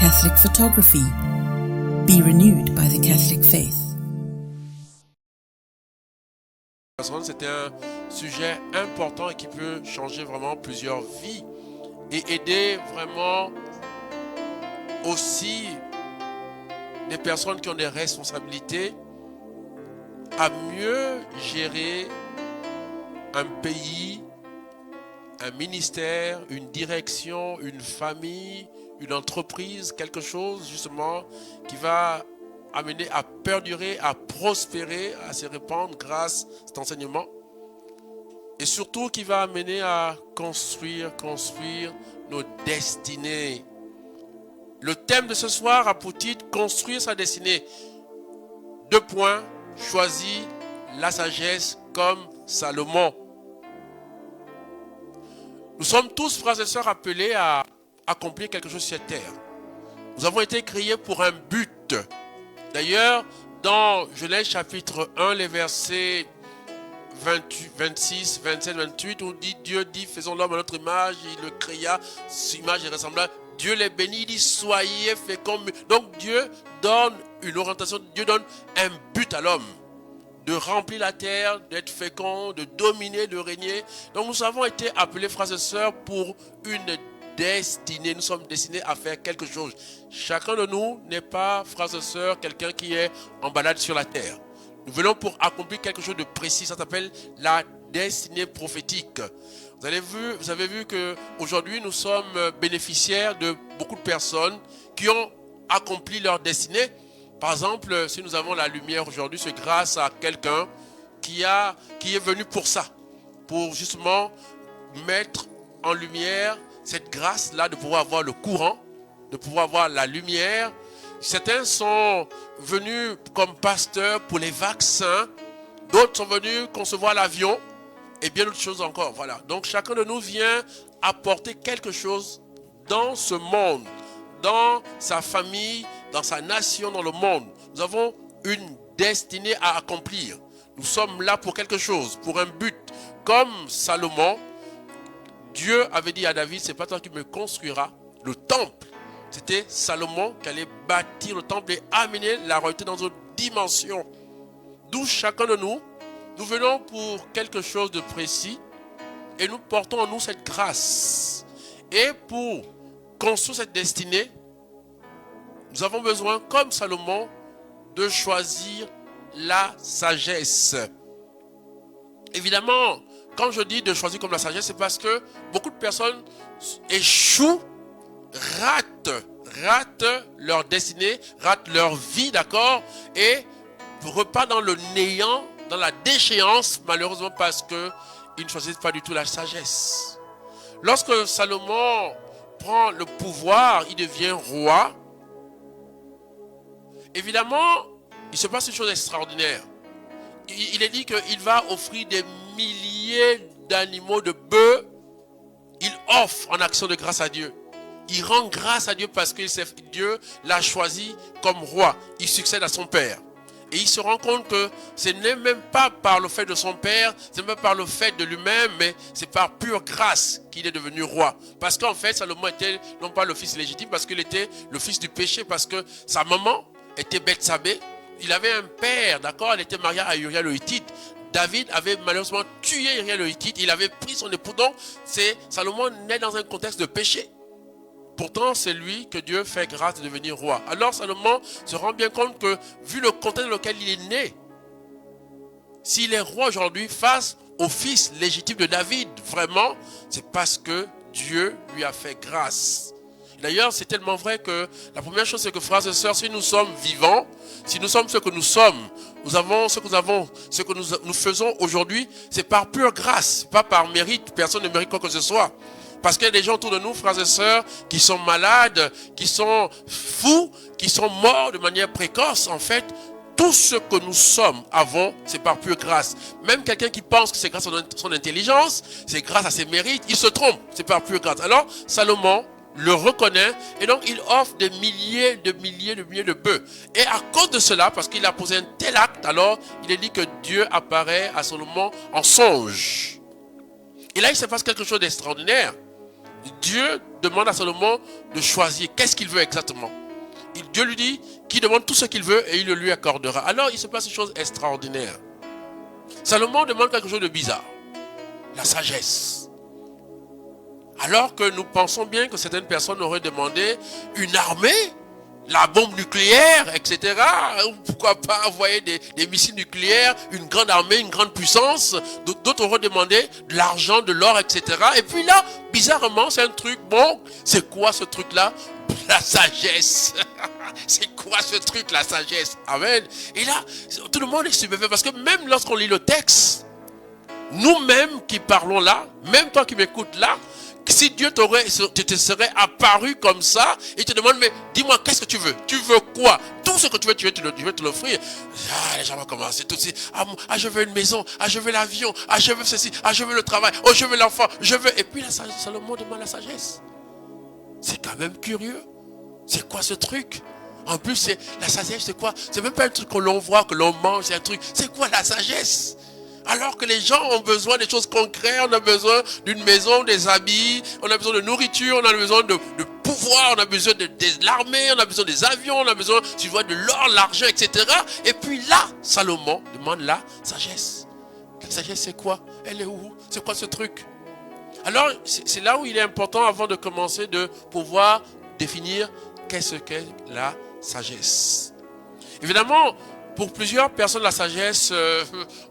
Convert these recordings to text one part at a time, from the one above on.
Catholic photography. Be renewed by the Catholic faith. C'est un sujet important et qui peut changer vraiment plusieurs vies et aider vraiment aussi les personnes qui ont des responsabilités à mieux gérer un pays, un ministère, une direction, une famille, une entreprise, quelque chose justement qui va amener à perdurer, à prospérer, à se répandre grâce à cet enseignement. Et surtout qui va amener à construire nos destinées. Le thème de ce soir a pour titre « Construire sa destinée ». 2 points, choisis la sagesse comme Salomon. Nous sommes tous, frères et sœurs, appelés à accomplir quelque chose sur cette terre. Nous avons été créés pour un but. D'ailleurs, dans Genèse chapitre 1, les versets 26, 27, 28, où Dieu dit, faisons l'homme à notre image, il le créa, image et ressemblable. Dieu les bénit, il dit, soyez féconds. Donc Dieu donne une orientation, Dieu donne un but à l'homme. De remplir la terre, d'être fécond, de dominer, de régner. Donc nous avons été appelés, frères et sœurs, pour une destinée. Nous sommes destinés à faire quelque chose. Chacun de nous n'est pas, frères et sœurs, quelqu'un qui est en balade sur la terre. Nous venons pour accomplir quelque chose de précis. Ça s'appelle la destinée prophétique. Vous avez vu qu'aujourd'hui, nous sommes bénéficiaires de beaucoup de personnes qui ont accompli leur destinée. Par exemple, si nous avons la lumière aujourd'hui, c'est grâce à quelqu'un qui est venu pour ça. Pour justement mettre en lumière cette grâce-là de pouvoir avoir le courant, de pouvoir avoir la lumière. Certains sont venus comme pasteurs pour les vaccins. D'autres sont venus concevoir l'avion et bien d'autres choses encore. Voilà. Donc chacun de nous vient apporter quelque chose dans ce monde, dans sa famille, dans sa nation, dans le monde. Nous avons une destinée à accomplir. Nous sommes là pour quelque chose, pour un but. Comme Salomon, Dieu avait dit à David, c'est pas toi qui me construiras le temple. C'était Salomon qui allait bâtir le temple et amener la royauté dans une autre dimension. D'où chacun de nous, nous venons pour quelque chose de précis et nous portons en nous cette grâce. Et pour construire cette destinée, nous avons besoin, comme Salomon, de choisir la sagesse. Évidemment, quand je dis de choisir comme la sagesse, c'est parce que beaucoup de personnes échouent, ratent leur destinée, ratent leur vie, d'accord, et repartent dans le néant, dans la déchéance, malheureusement parce qu'ils ne choisissent pas du tout la sagesse. Lorsque Salomon prend le pouvoir, il devient roi. Évidemment, il se passe une chose extraordinaire. Il est dit qu'il va offrir des milliers d'animaux, de bœufs. Il offre en action de grâce à Dieu. Il rend grâce à Dieu parce que Dieu l'a choisi comme roi. Il succède à son père. Et il se rend compte que ce n'est même pas par le fait de son père, ce n'est même pas par le fait de lui-même, mais c'est par pure grâce qu'il est devenu roi. Parce qu'en fait, Salomon était non pas le fils légitime, parce qu'il était le fils du péché, parce que sa maman était Bethsabée. Il avait un père, d'accord, elle était mariée à Uriah le Hittite. David avait malheureusement tué Uriah le Hittite. Il avait pris son époux. Donc, Salomon naît dans un contexte de péché. Pourtant, c'est lui que Dieu fait grâce de devenir roi. Alors, Salomon se rend bien compte que, vu le contexte dans lequel il est né, s'il est roi aujourd'hui face au fils légitime de David, vraiment, c'est parce que Dieu lui a fait grâce. D'ailleurs, c'est tellement vrai que la première chose, c'est que, frères et sœurs, si nous sommes vivants, si nous sommes ce que nous sommes, nous avons ce que nous avons, ce que nous faisons aujourd'hui, c'est par pure grâce, pas par mérite. Personne ne mérite quoi que ce soit. Parce qu'il y a des gens autour de nous, frères et sœurs, qui sont malades, qui sont fous, qui sont morts de manière précoce. En fait, tout ce que nous sommes, c'est par pure grâce. Même quelqu'un qui pense que c'est grâce à son intelligence, c'est grâce à ses mérites, il se trompe, c'est par pure grâce. Alors, Salomon le reconnaît et donc il offre des milliers de bœufs. Et à cause de cela, parce qu'il a posé un tel acte, alors il est dit que Dieu apparaît à Salomon en songe. Et là, il se passe quelque chose d'extraordinaire. Dieu demande à Salomon de choisir qu'est-ce qu'il veut exactement. Dieu lui dit qu'il demande tout ce qu'il veut et il le lui accordera. Alors il se passe une chose extraordinaire. Salomon demande quelque chose de bizarre. La sagesse. Alors que nous pensons bien que certaines personnes auraient demandé une armée, la bombe nucléaire, etc. Pourquoi pas envoyer des missiles nucléaires, une grande armée, une grande puissance. D'autres auraient demandé de l'argent, de l'or, etc. Et puis là, bizarrement, c'est un truc, bon, c'est quoi ce truc-là? La sagesse. C'est quoi ce truc, la sagesse? Amen. Et là, tout le monde est stupéfait parce que même lorsqu'on lit le texte, nous-mêmes qui parlons là, même toi qui m'écoutes là, si Dieu te serait apparu comme ça, et te demande, mais dis-moi, qu'est-ce que tu veux? Tu veux quoi? Tout ce que tu veux, je vais te l'offrir. Ah, les gens vont commencer tout de suite. Ah, je veux une maison. Ah, je veux l'avion. Ah, je veux ceci. Ah, je veux le travail. Oh, je veux l'enfant. Je veux... Et puis, Salomon demande la sagesse. C'est quand même curieux. C'est quoi ce truc? En plus, la sagesse, c'est quoi? C'est même pas un truc que l'on voit, que l'on mange, c'est un truc. C'est quoi la sagesse? Alors que les gens ont besoin des choses concrètes, on a besoin d'une maison, des habits, on a besoin de nourriture, on a besoin de pouvoir, on a besoin de l'armée, on a besoin des avions, on a besoin, tu vois, de l'or, l'argent, etc. Et puis là, Salomon demande la sagesse. La sagesse, c'est quoi? Elle est où? C'est quoi ce truc? Alors, c'est là où il est important, avant de commencer, de pouvoir définir qu'est-ce qu'est la sagesse. Évidemment, pour plusieurs personnes, la sagesse,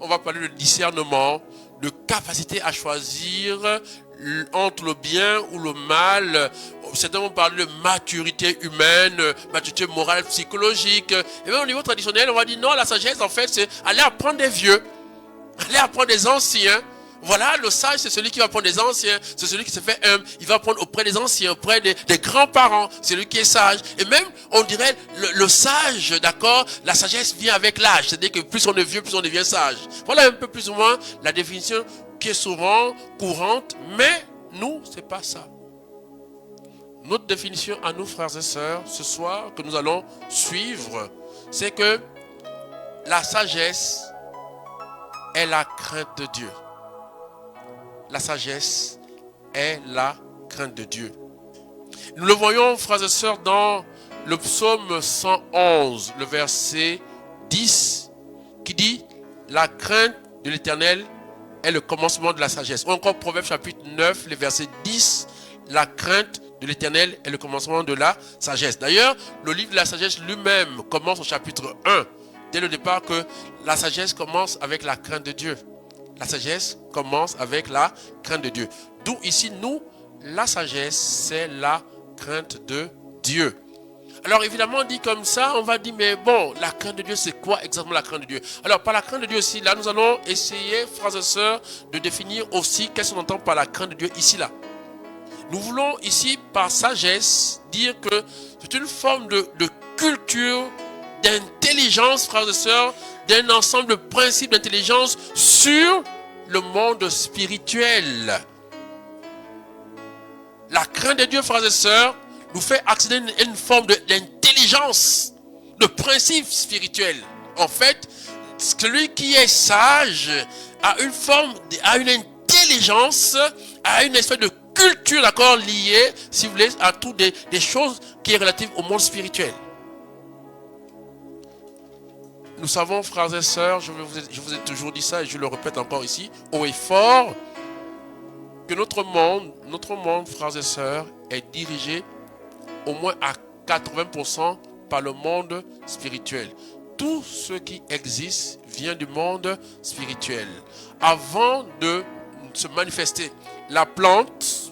on va parler de discernement, de capacité à choisir entre le bien ou le mal. Certains vont parler de maturité humaine, maturité morale, psychologique. Et même au niveau traditionnel, on va dire non, la sagesse, en fait, c'est aller apprendre des vieux, aller apprendre des anciens. Voilà, le sage, c'est celui qui va prendre des anciens, c'est celui qui se fait humble, il va prendre auprès des anciens, auprès des grands-parents, c'est lui qui est sage. Et même, on dirait, le sage, d'accord, la sagesse vient avec l'âge, c'est-à-dire que plus on est vieux, plus on devient sage. Voilà un peu plus ou moins la définition qui est souvent courante, mais nous, c'est pas ça. Notre définition à nous, frères et sœurs, ce soir, que nous allons suivre, c'est que la sagesse est la crainte de Dieu. La sagesse est la crainte de Dieu. Nous le voyons, frères et sœurs, dans le psaume 111, le verset 10, qui dit « La crainte de l'Éternel est le commencement de la sagesse ». Ou encore Proverbe chapitre 9, le verset 10, « La crainte de l'Éternel est le commencement de la sagesse ». D'ailleurs, le livre de la sagesse lui-même commence au chapitre 1, dès le départ, que la sagesse commence avec la crainte de Dieu. La sagesse commence avec la crainte de Dieu. D'où ici, nous, la sagesse, c'est la crainte de Dieu. Alors évidemment, dit comme ça, on va dire, mais bon, la crainte de Dieu, c'est quoi exactement la crainte de Dieu? Alors par la crainte de Dieu aussi, là, nous allons essayer, frères et sœurs, de définir aussi qu'est-ce qu'on entend par la crainte de Dieu ici, là. Nous voulons ici, par sagesse, dire que c'est une forme de culture, d'intelligence, frères et sœurs, d'un ensemble de principes d'intelligence sur le monde spirituel. La crainte de Dieu, frères et sœurs, nous fait accéder à une forme d'intelligence, de principes spirituels. En fait, celui qui est sage a une intelligence, a une espèce de culture, d'accord, liée, si vous voulez, à toutes des choses qui sont relatives au monde spirituel. Nous savons, frères et sœurs, je vous ai toujours dit ça et je le répète encore ici, haut et fort, que notre monde, frères et sœurs, est dirigé au moins à 80% par le monde spirituel. Tout ce qui existe vient du monde spirituel. Avant de se manifester, la plante,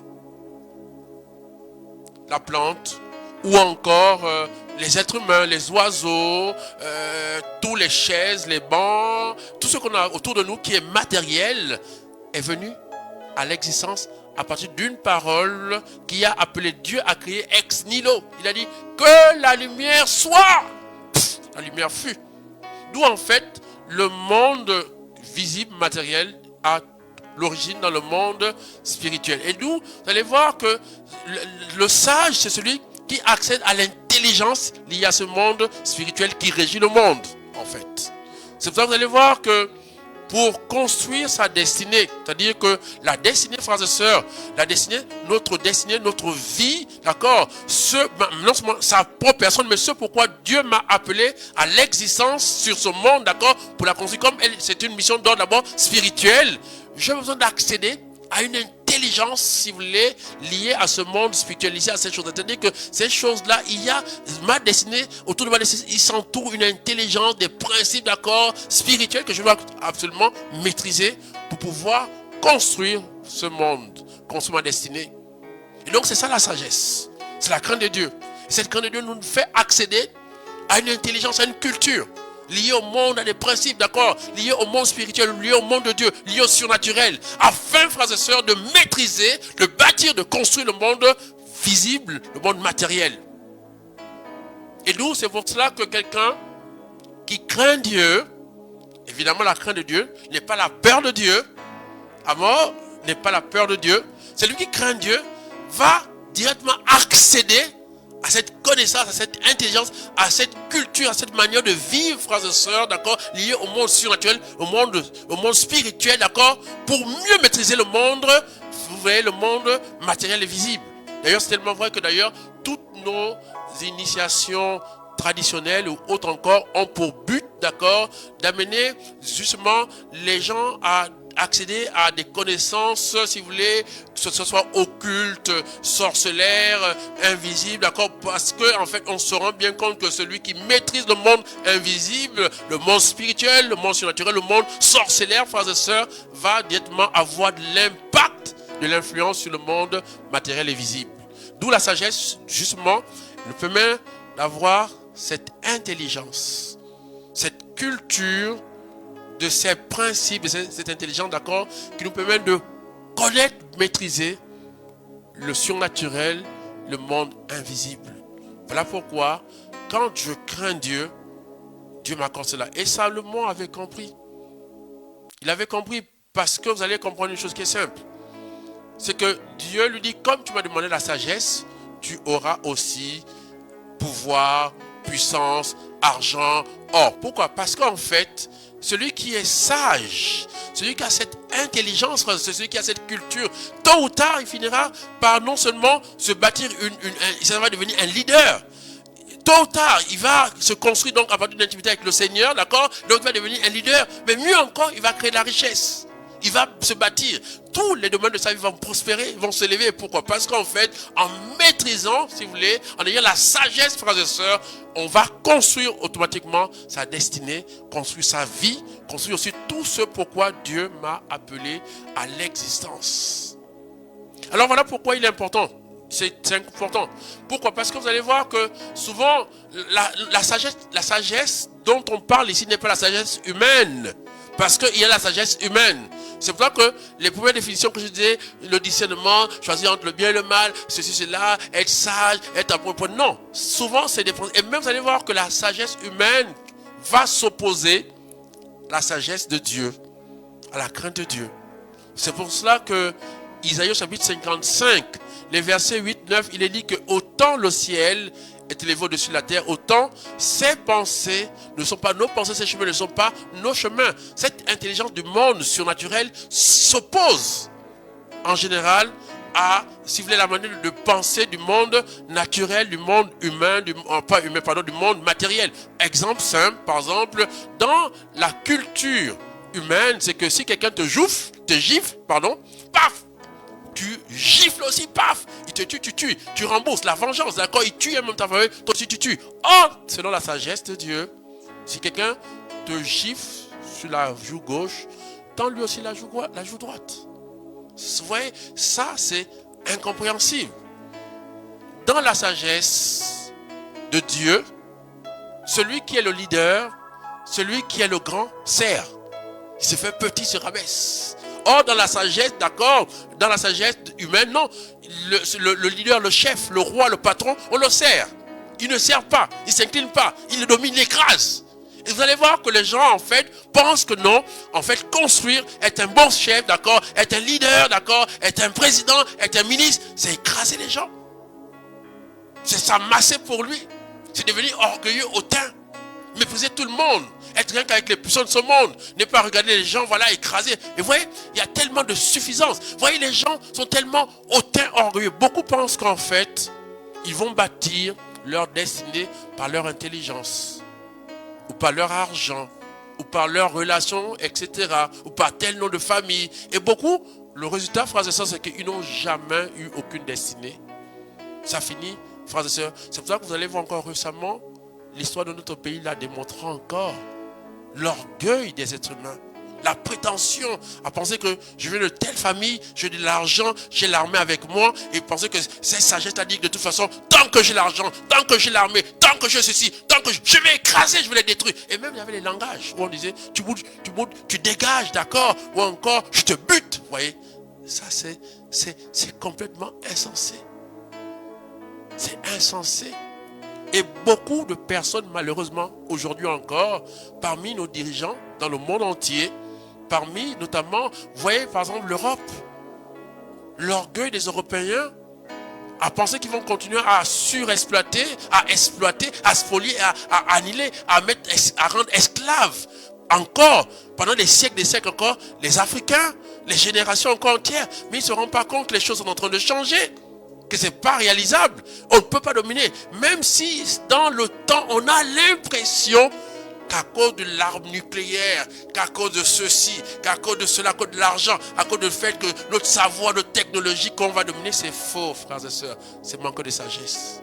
ou encore les êtres humains, les oiseaux, tous les chaises, les bancs, tout ce qu'on a autour de nous qui est matériel est venu à l'existence à partir d'une parole qui a appelé Dieu à créer ex nihilo. Il a dit que la lumière soit. La lumière fut. D'où en fait le monde visible, matériel a l'origine dans le monde spirituel. Et d'où vous allez voir que le sage, c'est celui qui accède à l'intelligence liée à ce monde spirituel qui régit le monde, en fait. C'est pour ça que vous allez voir que pour construire sa destinée. C'est-à-dire que la destinée, frères et sœurs, la destinée, notre vie, d'accord, non seulement sa propre personne, mais ce pourquoi Dieu m'a appelé à l'existence sur ce monde, d'accord, pour la construire. Comme c'est une mission d'ordre d'abord spirituelle, j'ai besoin d'accéder à une intelligence, si vous voulez, liée à ce monde spirituel, liée à ces choses. C'est-à-dire que ces choses-là, il y a ma destinée, autour de ma destinée, il s'entoure une intelligence, des principes, d'accord, spirituels que je dois absolument maîtriser pour pouvoir construire ce monde, construire ma destinée. Et donc, c'est ça la sagesse. C'est la crainte de Dieu. Et cette crainte de Dieu nous fait accéder à une intelligence, à une culture lié au monde, à des principes, d'accord, liés au monde spirituel, liés au monde de Dieu, liés au surnaturel, afin, frères et sœurs, de maîtriser, de bâtir, de construire le monde visible, le monde matériel. Et nous, c'est pour cela que quelqu'un qui craint Dieu, évidemment la crainte de Dieu, n'est pas la peur de Dieu, à mort, n'est pas la peur de Dieu, celui qui craint Dieu va directement accéder à cette connaissance, à cette intelligence, à cette culture, à cette manière de vivre, frères et sœurs, d'accord, liée au monde surnaturel, au monde spirituel, d'accord, pour mieux maîtriser le monde, vous voyez, le monde matériel et visible. D'ailleurs, c'est tellement vrai que d'ailleurs, toutes nos initiations traditionnelles ou autres encore ont pour but, d'accord, d'amener justement les gens à accéder à des connaissances, si vous voulez, que ce soit occultes, sorcelleres, invisibles, d'accord, parce que en fait, on se rend bien compte que celui qui maîtrise le monde invisible, le monde spirituel, le monde surnaturel, le monde sorcellaire, frères et sœurs, va directement avoir de l'impact, de l'influence sur le monde matériel et visible. D'où la sagesse, justement, nous permet d'avoir cette intelligence, cette culture de ces principes, de cette intelligence, d'accord, qui nous permet de connaître, maîtriser le surnaturel, le monde invisible. Voilà pourquoi, quand je crains Dieu, Dieu m'accorde cela. Et Salomon avait compris. Il avait compris parce que vous allez comprendre une chose qui est simple. C'est que Dieu lui dit, comme tu m'as demandé la sagesse, tu auras aussi pouvoir, puissance, argent, or. Pourquoi? Parce qu'en fait, celui qui est sage, celui qui a cette intelligence, celui qui a cette culture, tôt ou tard, il finira par non seulement se bâtir ça va devenir un leader. Tôt ou tard, il va se construire donc à partir d'une intimité avec le Seigneur, d'accord? Donc il va devenir un leader, mais mieux encore, il va créer de la richesse. Il va se bâtir. Tous les domaines de sa vie vont prospérer, vont s'élever. Pourquoi? Parce qu'en fait, en maîtrisant, si vous voulez, en ayant la sagesse, frères et sœurs, on va construire automatiquement sa destinée, construire sa vie, construire aussi tout ce pourquoi Dieu m'a appelé à l'existence. Alors voilà pourquoi il est important. C'est important. Pourquoi? Parce que vous allez voir que souvent, la sagesse dont on parle ici n'est pas la sagesse humaine. Parce qu'il y a la sagesse humaine. C'est pour ça que les premières définitions que je disais, le discernement, choisir entre le bien et le mal, ceci, cela, être sage, être à point. Non, souvent c'est des... Et même vous allez voir que la sagesse humaine va s'opposer à la sagesse de Dieu, à la crainte de Dieu. C'est pour cela que Isaïe chapitre 55, les versets 8, 9, il est dit que autant le ciel est élevé au-dessus de la terre, autant ses pensées ne sont pas nos pensées, ses chemins ne sont pas nos chemins. Cette intelligence du monde surnaturel s'oppose en général à, si vous voulez, la manière de penser du monde naturel, du monde humain, du monde matériel. Exemple simple, par exemple, dans la culture humaine, c'est que si quelqu'un te gifle, paf, tu gifles aussi, paf, il te tue, tu tues, tu rembourses la vengeance, d'accord, il tue en même temps, toi aussi tu tues. Or, selon la sagesse de Dieu, si quelqu'un te gifle sur la joue gauche, tends lui aussi la joue droite. Vous voyez, ça c'est incompréhensible. Dans la sagesse de Dieu, celui qui est le leader, celui qui est le grand, sert. Il se fait petit, se rabaisse. Or, dans la sagesse, d'accord, dans la sagesse humaine, non, le leader, le chef, le roi, le patron, on le sert. Il ne sert pas, il ne s'incline pas, il le domine, il l'écrase. Et vous allez voir que les gens, en fait, pensent que non, en fait, construire, être un bon chef, d'accord, être un leader, d'accord, être un président, être un ministre, c'est écraser les gens. C'est s'amasser pour lui. C'est devenir orgueilleux, hautain. mépriser tout le monde, être rien qu'avec les puissants de ce monde, ne pas regarder les gens, voilà, écrasés. Et vous voyez, il y a tellement de suffisance. Vous voyez, les gens sont tellement hautains, orgueilleux. Beaucoup pensent qu'en fait, ils vont bâtir leur destinée par leur intelligence, ou par leur argent, ou par leurs relations, etc., ou par tel nom de famille. Et beaucoup, le résultat, frères et sœurs, c'est qu'ils n'ont jamais eu aucune destinée. Ça finit, frères et sœurs. C'est pour ça que vous allez voir encore récemment, l'histoire de notre pays la démontrera encore. L'orgueil des êtres humains. La prétention à penser que je viens de telle famille, j'ai de l'argent, j'ai l'armée avec moi, et penser que c'est sagesse à dire que de toute façon, tant que j'ai l'argent, tant que j'ai l'armée, tant que j'ai ceci, tant que je vais écraser, je vais les détruire. Et même il y avait les langages où on disait, tu bouges, tu dégages, d'accord, ou encore, je te bute. Vous voyez, ça c'est complètement insensé. C'est insensé. Et beaucoup de personnes, malheureusement, aujourd'hui encore, parmi nos dirigeants, dans le monde entier, parmi notamment, vous voyez par exemple l'Europe, l'orgueil des Européens à penser qu'ils vont continuer à surexploiter, à exploiter, à spolier, à annihiler, à rendre esclaves encore, pendant des siècles encore, les Africains, les générations encore entières. Mais ils ne se rendent pas compte que les choses sont en train de changer, que ce n'est pas réalisable. On ne peut pas dominer. Même si dans le temps, on a l'impression qu'à cause de l'arme nucléaire, qu'à cause de ceci, qu'à cause de cela, à cause de l'argent, à cause du fait que notre savoir, notre technologie qu'on va dominer, c'est faux, frères et sœurs. C'est manque de sagesse.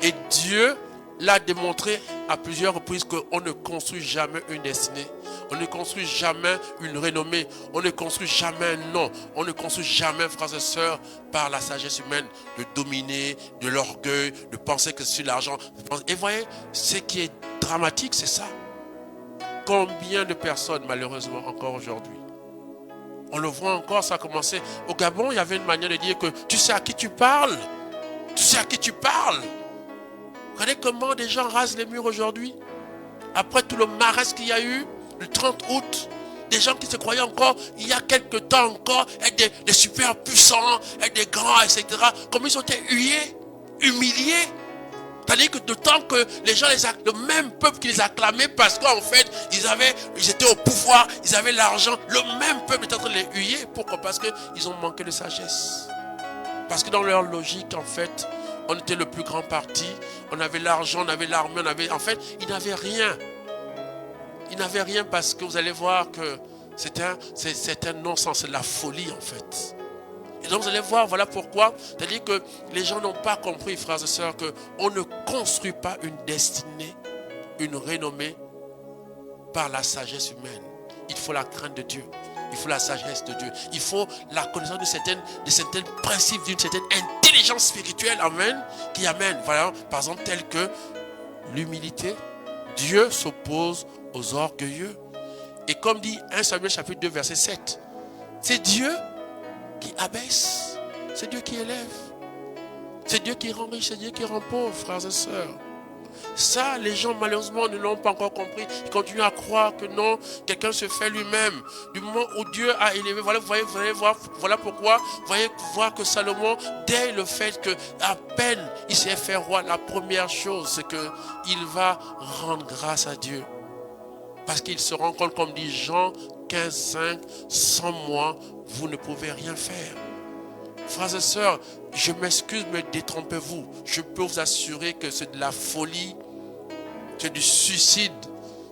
Et Dieu l'a démontré à plusieurs reprises qu'on ne construit jamais une destinée. On ne construit jamais une renommée. On ne construit jamais un nom. On ne construit jamais, frères et sœurs, par la sagesse humaine, de dominer, de l'orgueil, de penser que c'est l'argent. Et voyez, ce qui est dramatique, c'est ça. Combien de personnes, malheureusement, encore aujourd'hui, on le voit encore, ça a commencé. Au Gabon, il y avait une manière de dire que tu sais à qui tu parles. Tu sais à qui tu parles. Regardez comment des gens rasent les murs aujourd'hui. Après tout le marasme qu'il y a eu, le 30 août, des gens qui se croyaient encore, il y a quelques temps encore, être des super puissants, être des grands, etc. Comme ils ont été hués, humiliés. C'est-à-dire que d'autant que les gens, le même peuple qui les acclamait parce qu'en fait, ils étaient au pouvoir, ils avaient l'argent, le même peuple était en train de les huer. Pourquoi? Parce qu'ils ont manqué de sagesse. Parce que dans leur logique, en fait, on était le plus grand parti, on avait l'argent, on avait l'armée, en fait, ils n'avaient rien. Ils n'avaient rien parce que vous allez voir que c'est un non-sens, c'est de la folie en fait. Et donc vous allez voir, voilà pourquoi, c'est-à-dire que les gens n'ont pas compris, frères et sœurs, qu'on ne construit pas une destinée, une renommée par la sagesse humaine. Il faut la crainte de Dieu. Il faut la sagesse de Dieu. Il faut la connaissance de certains principes, d'une certaine intelligence spirituelle, amen, qui amène, voilà, par exemple, tel que l'humilité. Dieu s'oppose aux orgueilleux. Et comme dit 1 Samuel chapitre 2, verset 7, c'est Dieu qui abaisse, c'est Dieu qui élève, c'est Dieu qui rend riche, c'est Dieu qui rend pauvre, frères et sœurs. Ça, les gens malheureusement ne l'ont pas encore compris. Ils continuent à croire que non, quelqu'un se fait lui-même. Du moment où Dieu a élevé, voilà, vous allez voir, voilà pourquoi, vous allez voir que Salomon, dès le fait que à peine il s'est fait roi, la première chose, c'est qu'il va rendre grâce à Dieu. Parce qu'il se rend compte, comme dit Jean 15:5, sans moi, vous ne pouvez rien faire. Frères et sœurs, je m'excuse, mais détrompez-vous. Je peux vous assurer que c'est de la folie, c'est du suicide,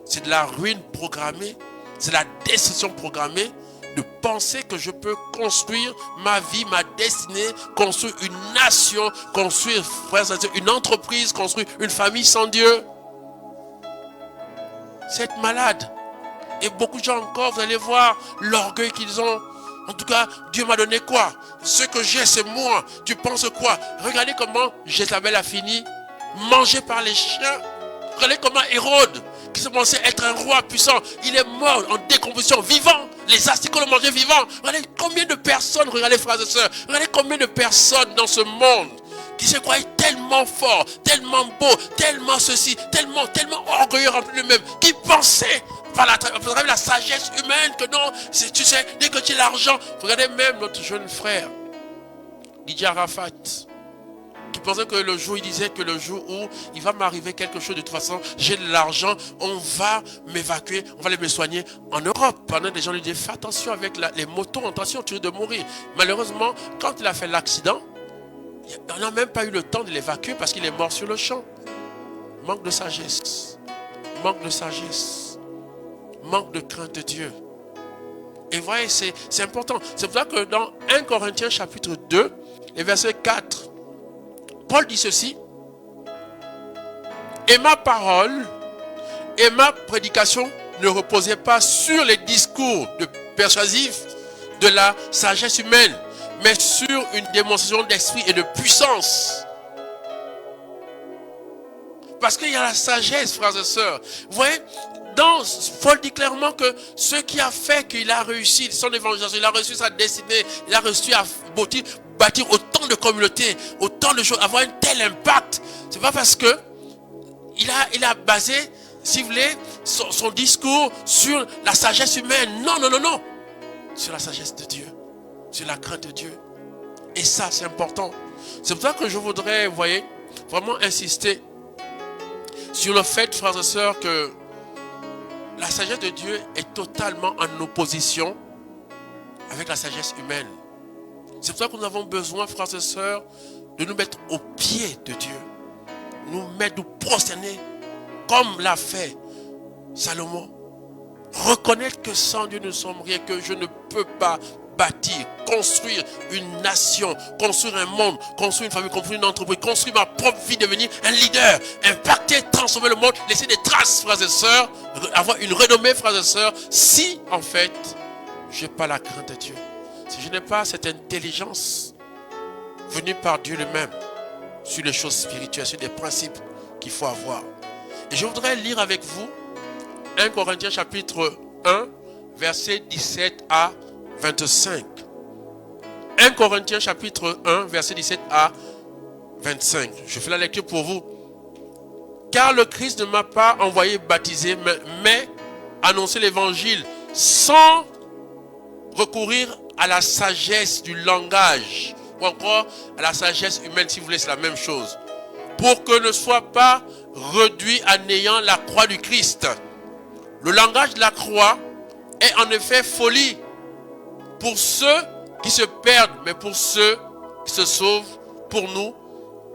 c'est de la ruine programmée, c'est de la destruction programmée de penser que je peux construire ma vie, ma destinée, construire une nation, construire, frères et sœurs, une entreprise, construire une famille sans Dieu. C'est être malade. Et beaucoup de gens encore, vous allez voir l'orgueil qu'ils ont. En tout cas, Dieu m'a donné quoi? Ce que j'ai, c'est moi. Tu penses quoi? Regardez comment Jézabel a fini, mangé par les chiens. Regardez comment Hérode, qui se pensait être un roi puissant, il est mort en décomposition, vivant. Les asticots l'ont mangé vivant. Regardez combien de personnes, regardez frères et sœurs, regardez combien de personnes dans ce monde qui se croyaient tellement forts, tellement beaux, tellement ceci, tellement orgueilleux, remplis d'eux-mêmes, qui pensaient par la sagesse humaine que non, tu sais, dès que tu as l'argent, regardez même notre jeune frère, Didier Arafat, qui pensaient que le jour, il disait que le jour où il va m'arriver quelque chose, de toute façon, j'ai de l'argent, on va m'évacuer, on va aller me soigner en Europe. Pendant que les gens lui disaient, fais attention avec les motos, attention, tu risques de mourir. Malheureusement, quand il a fait l'accident, on n'a même pas eu le temps de l'évacuer parce qu'il est mort sur le champ. Manque de sagesse. Manque de sagesse. Manque de crainte de Dieu. Et vous voyez, c'est important. C'est pour ça que dans 1 Corinthiens chapitre 2, et verset 4, Paul dit ceci. Et ma parole et ma prédication ne reposaient pas sur les discours persuasifs de la sagesse humaine, mais sur une démonstration d'esprit et de puissance. Parce qu'il y a la sagesse, frères et sœurs. Vous voyez, Paul dit clairement que ce qui a fait qu'il a réussi son évangélisation, il a réussi sa destinée, il a réussi à bâtir autant de communautés, autant de choses, avoir un tel impact. C'est pas parce que il a basé, si vous voulez, son discours sur la sagesse humaine. Non, non, non, non. Sur la sagesse de Dieu, sur la crainte de Dieu. Et ça, c'est important. C'est pour ça que je voudrais, vous voyez, vraiment insister sur le fait, frères et sœurs, que la sagesse de Dieu est totalement en opposition avec la sagesse humaine. C'est pour ça que nous avons besoin, frères et sœurs, de nous mettre au pied de Dieu. Nous prosterner comme l'a fait Salomon. Reconnaître que sans Dieu nous ne sommes rien, que je ne peux pas bâtir, construire une nation, construire un monde, construire une famille, construire une entreprise, construire ma propre vie, devenir un leader, impacter, transformer le monde, laisser des traces, frères et sœurs, avoir une renommée, frères et sœurs, si en fait, je n'ai pas la crainte de Dieu. Si je n'ai pas cette intelligence venue par Dieu lui-même sur les choses spirituelles, sur des principes qu'il faut avoir. Et je voudrais lire avec vous 1 Corinthiens chapitre 1, versets 17 à 25. 1 Corinthiens chapitre 1, verset 17 à 25. Je fais la lecture pour vous. Car le Christ ne m'a pas envoyé baptiser, mais annoncer l'évangile sans recourir à la sagesse du langage, ou encore à la sagesse humaine, si vous voulez, c'est la même chose. Pour que ne soit pas réduit à néant la croix du Christ. Le langage de la croix est en effet folie pour ceux qui se perdent, mais pour ceux qui se sauvent, pour nous,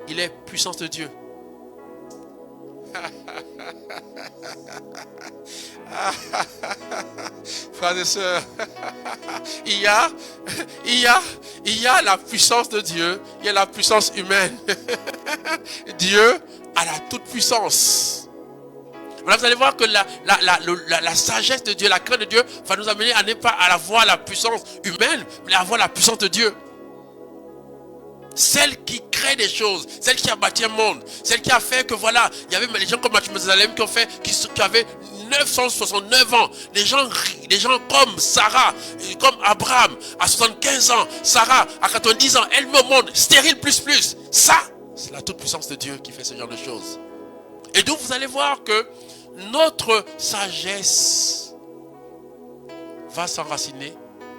il est puissance de Dieu. Frères et sœurs, il y a la puissance de Dieu, il y a la puissance humaine. Dieu a la toute puissance. Voilà, vous allez voir que la sagesse de Dieu, la crainte de Dieu va nous amener à ne pas à avoir la puissance humaine, mais à avoir la puissance de Dieu. Celle qui crée des choses, celle qui a bâti un monde, celle qui a fait que voilà, il y avait les gens comme Mathusalem qui avaient 969 ans, des gens comme Sarah, comme Abraham à 75 ans, Sarah à 90 ans, elle me montre stérile plus. Ça, c'est la toute puissance de Dieu qui fait ce genre de choses. Et donc vous allez voir que notre sagesse va s'enraciner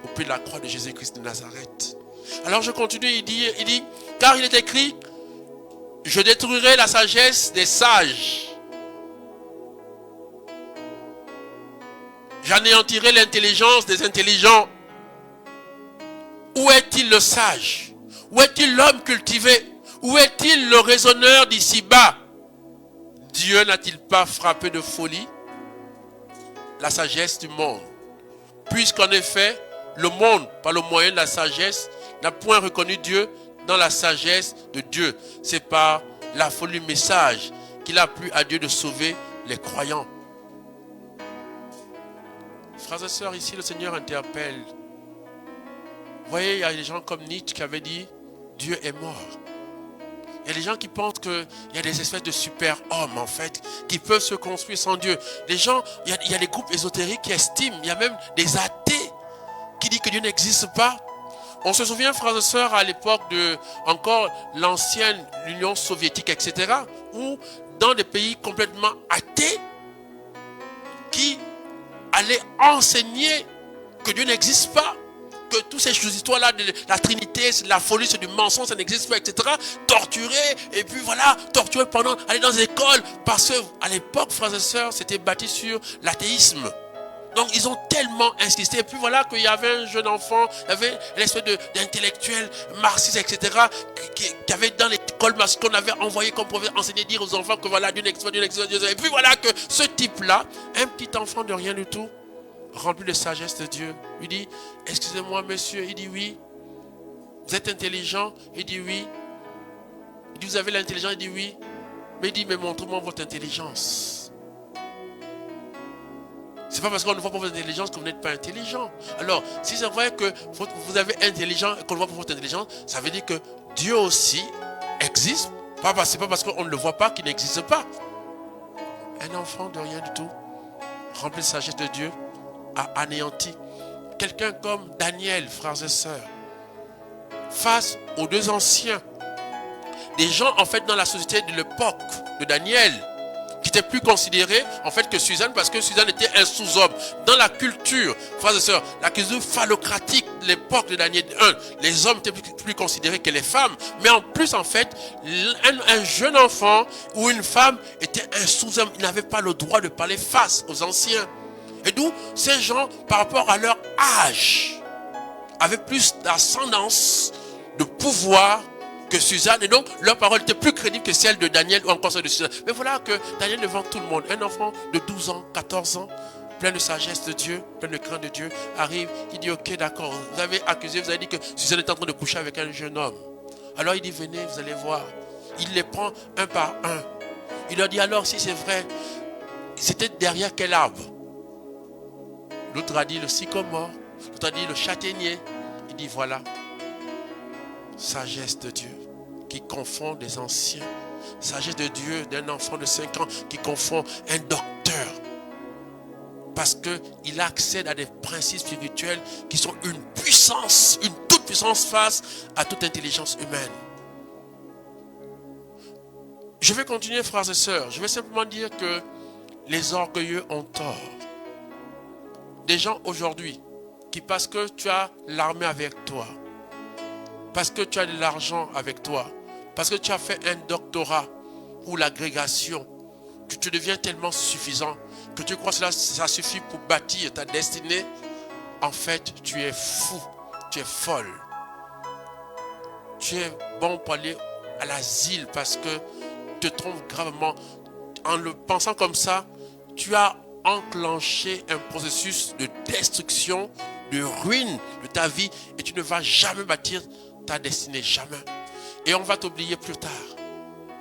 au pied de la croix de Jésus-Christ de Nazareth. Alors je continue, il dit, car il est écrit, je détruirai la sagesse des sages. J'anéantirai l'intelligence des intelligents. Où est-il le sage? Où est-il l'homme cultivé? Où est-il le raisonneur d'ici-bas? Dieu n'a-t-il pas frappé de folie la sagesse du monde? Puisqu'en effet, le monde, par le moyen de la sagesse, n'a point reconnu Dieu dans la sagesse de Dieu. C'est par la folie du message qu'il a plu à Dieu de sauver les croyants. Frères et sœurs, ici le Seigneur interpelle. Vous voyez, il y a des gens comme Nietzsche qui avaient dit Dieu est mort. Il y a des gens qui pensent qu'il y a des espèces de super-hommes en fait, qui peuvent se construire sans Dieu. Les gens, il y a des groupes ésotériques qui estiment, il y a même des athées qui disent que Dieu n'existe pas. On se souvient, frères et sœurs, à l'époque de encore l'ancienne Union soviétique, etc., où dans des pays complètement athées, qui allaient enseigner que Dieu n'existe pas, que toutes ces histoires-là de la Trinité, c'est de la folie, c'est du mensonge, ça n'existe pas, etc. Torturés, et puis voilà, torturés pendant, aller dans les écoles, parce qu'à l'époque, frères et sœurs, c'était bâti sur l'athéisme. Donc ils ont tellement insisté. Et puis voilà qu'il y avait un jeune enfant, il y avait une espèce d'intellectuel marxiste, etc. Qui avait dans l'école qu'on avait envoyé comme professeur enseigner, dire aux enfants que voilà, Dieu n'existe pas, Dieu n'existe pas. Et puis voilà que ce type-là, un petit enfant de rien du tout, rempli de sagesse de Dieu, lui dit, excusez-moi monsieur, il dit oui. Vous êtes intelligent? Il dit oui. Il dit, vous avez l'intelligence? Il dit oui. Mais il dit, mais montrez-moi votre intelligence. C'est pas parce qu'on ne voit pas votre intelligence que vous n'êtes pas intelligent. Alors, si c'est vrai que vous avez intelligent et qu'on ne voit pas votre intelligence, ça veut dire que Dieu aussi existe. C'est pas parce qu'on ne le voit pas qu'il n'existe pas. Un enfant de rien du tout, rempli de sagesse de Dieu, a anéanti. Quelqu'un comme Daniel, frères et sœurs, face aux deux anciens, des gens en fait dans la société de l'époque de Daniel, qui était plus considéré en fait que Suzanne, parce que Suzanne était un sous-homme. Dans la culture, frères et sœurs, la culture phallocratique de l'époque de Daniel 1, les hommes étaient plus considérés que les femmes. Mais en plus, en fait, un jeune enfant ou une femme était un sous-homme. Il n'avait pas le droit de parler face aux anciens. Et d'où ces gens, par rapport à leur âge, avaient plus d'ascendance, de pouvoir que Suzanne, et donc leur parole était plus crédible que celle de Daniel ou encore celle de Suzanne. Mais voilà que Daniel devant tout le monde, un enfant de 12 ans, 14 ans, plein de sagesse de Dieu, plein de crainte de Dieu, arrive, il dit ok d'accord, vous avez accusé, vous avez dit que Suzanne est en train de coucher avec un jeune homme. Alors il dit venez, vous allez voir. Il les prend un par un. Il leur dit alors si c'est vrai, c'était derrière quel arbre? L'autre a dit le sycomore, l'autre a dit le châtaignier. Il dit voilà, sagesse de Dieu qui confond des anciens. Sagesse de Dieu d'un enfant de 5 ans qui confond un docteur. Parce qu'il accède à des principes spirituels qui sont une puissance, une toute puissance face à toute intelligence humaine. Je vais continuer, frères et sœurs. Je vais simplement dire que les orgueilleux ont tort. Des gens aujourd'hui qui, parce que tu as l'armée avec toi, parce que tu as de l'argent avec toi, parce que tu as fait un doctorat ou l'agrégation, tu deviens tellement suffisant que tu crois que ça suffit pour bâtir ta destinée. En fait, tu es fou, tu es folle. Tu es bon pour aller à l'asile parce que tu te trompes gravement. En le pensant comme ça, tu as enclenché un processus de destruction, de ruine de ta vie et tu ne vas jamais bâtir ta destinée, jamais. Et on va t'oublier plus tard.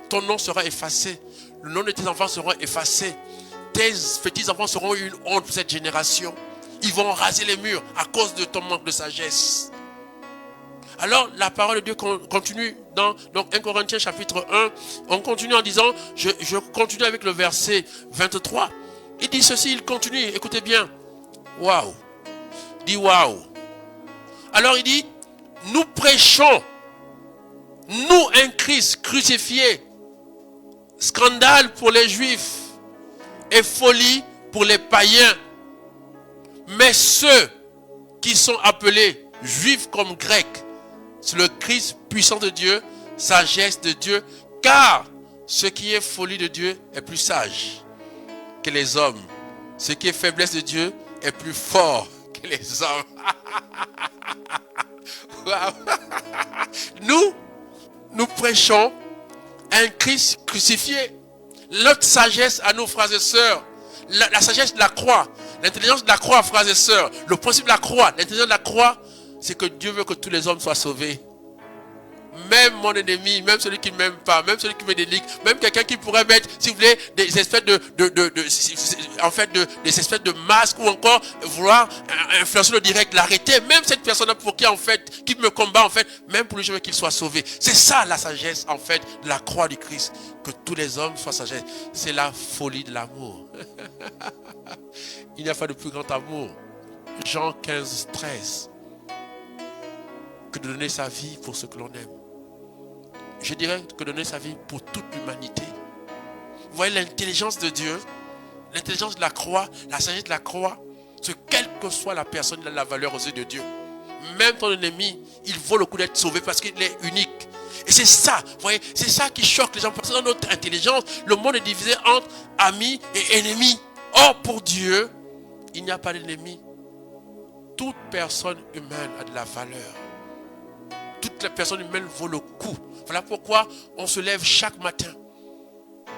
Ton nom sera effacé. Le nom de tes enfants sera effacé. Tes petits-enfants seront une honte pour cette génération. Ils vont raser les murs à cause de ton manque de sagesse. Alors, la parole de Dieu continue dans donc 1 Corinthiens chapitre 1. On continue en disant, je continue avec le verset 23. Il dit ceci, il continue, écoutez bien. Waouh. Il dit waouh. Alors il dit, nous prêchons, nous un Christ crucifié, scandale pour les Juifs et folie pour les païens. Mais ceux qui sont appelés Juifs comme Grecs, c'est le Christ puissant de Dieu, sagesse de Dieu, car ce qui est folie de Dieu est plus sage que les hommes. Ce qui est faiblesse de Dieu est plus fort que les hommes. Nous prêchons un Christ crucifié. Notre sagesse à nos frères et sœurs, la sagesse de la croix, l'intelligence de la croix, frères et sœurs, le principe de la croix, l'intelligence de la croix, c'est que Dieu veut que tous les hommes soient sauvés. Même mon ennemi, même celui qui ne m'aime pas, même celui qui me dénigre, même quelqu'un qui pourrait mettre, si vous voulez, des espèces des espèces de masques ou encore vouloir influencer le direct, l'arrêter. Même cette personne pour qui, en fait, qui me combat, en fait, même pour lui, je veux qu'il soit sauvé. C'est ça la sagesse, en fait, de la croix du Christ. Que tous les hommes soient sagesse. C'est la folie de l'amour. Il n'y a pas de plus grand amour. Jean 15, 13. Que de donner sa vie pour ce que l'on aime. Je dirais que donner sa vie pour toute l'humanité. Vous voyez l'intelligence de Dieu, l'intelligence de la croix, la sagesse de la croix, c'est quelle que soit la personne, il a la valeur aux yeux de Dieu. même ton ennemi, il vaut le coup d'être sauvé parce qu'il est unique. Et c'est ça, vous voyez, c'est ça qui choque les gens. Parce que dans notre intelligence, le monde est divisé entre amis et ennemis. Or, pour Dieu, il n'y a pas d'ennemi. Toute personne humaine a de la valeur. Toute la personne humaine vaut le coup. Voilà pourquoi on se lève chaque matin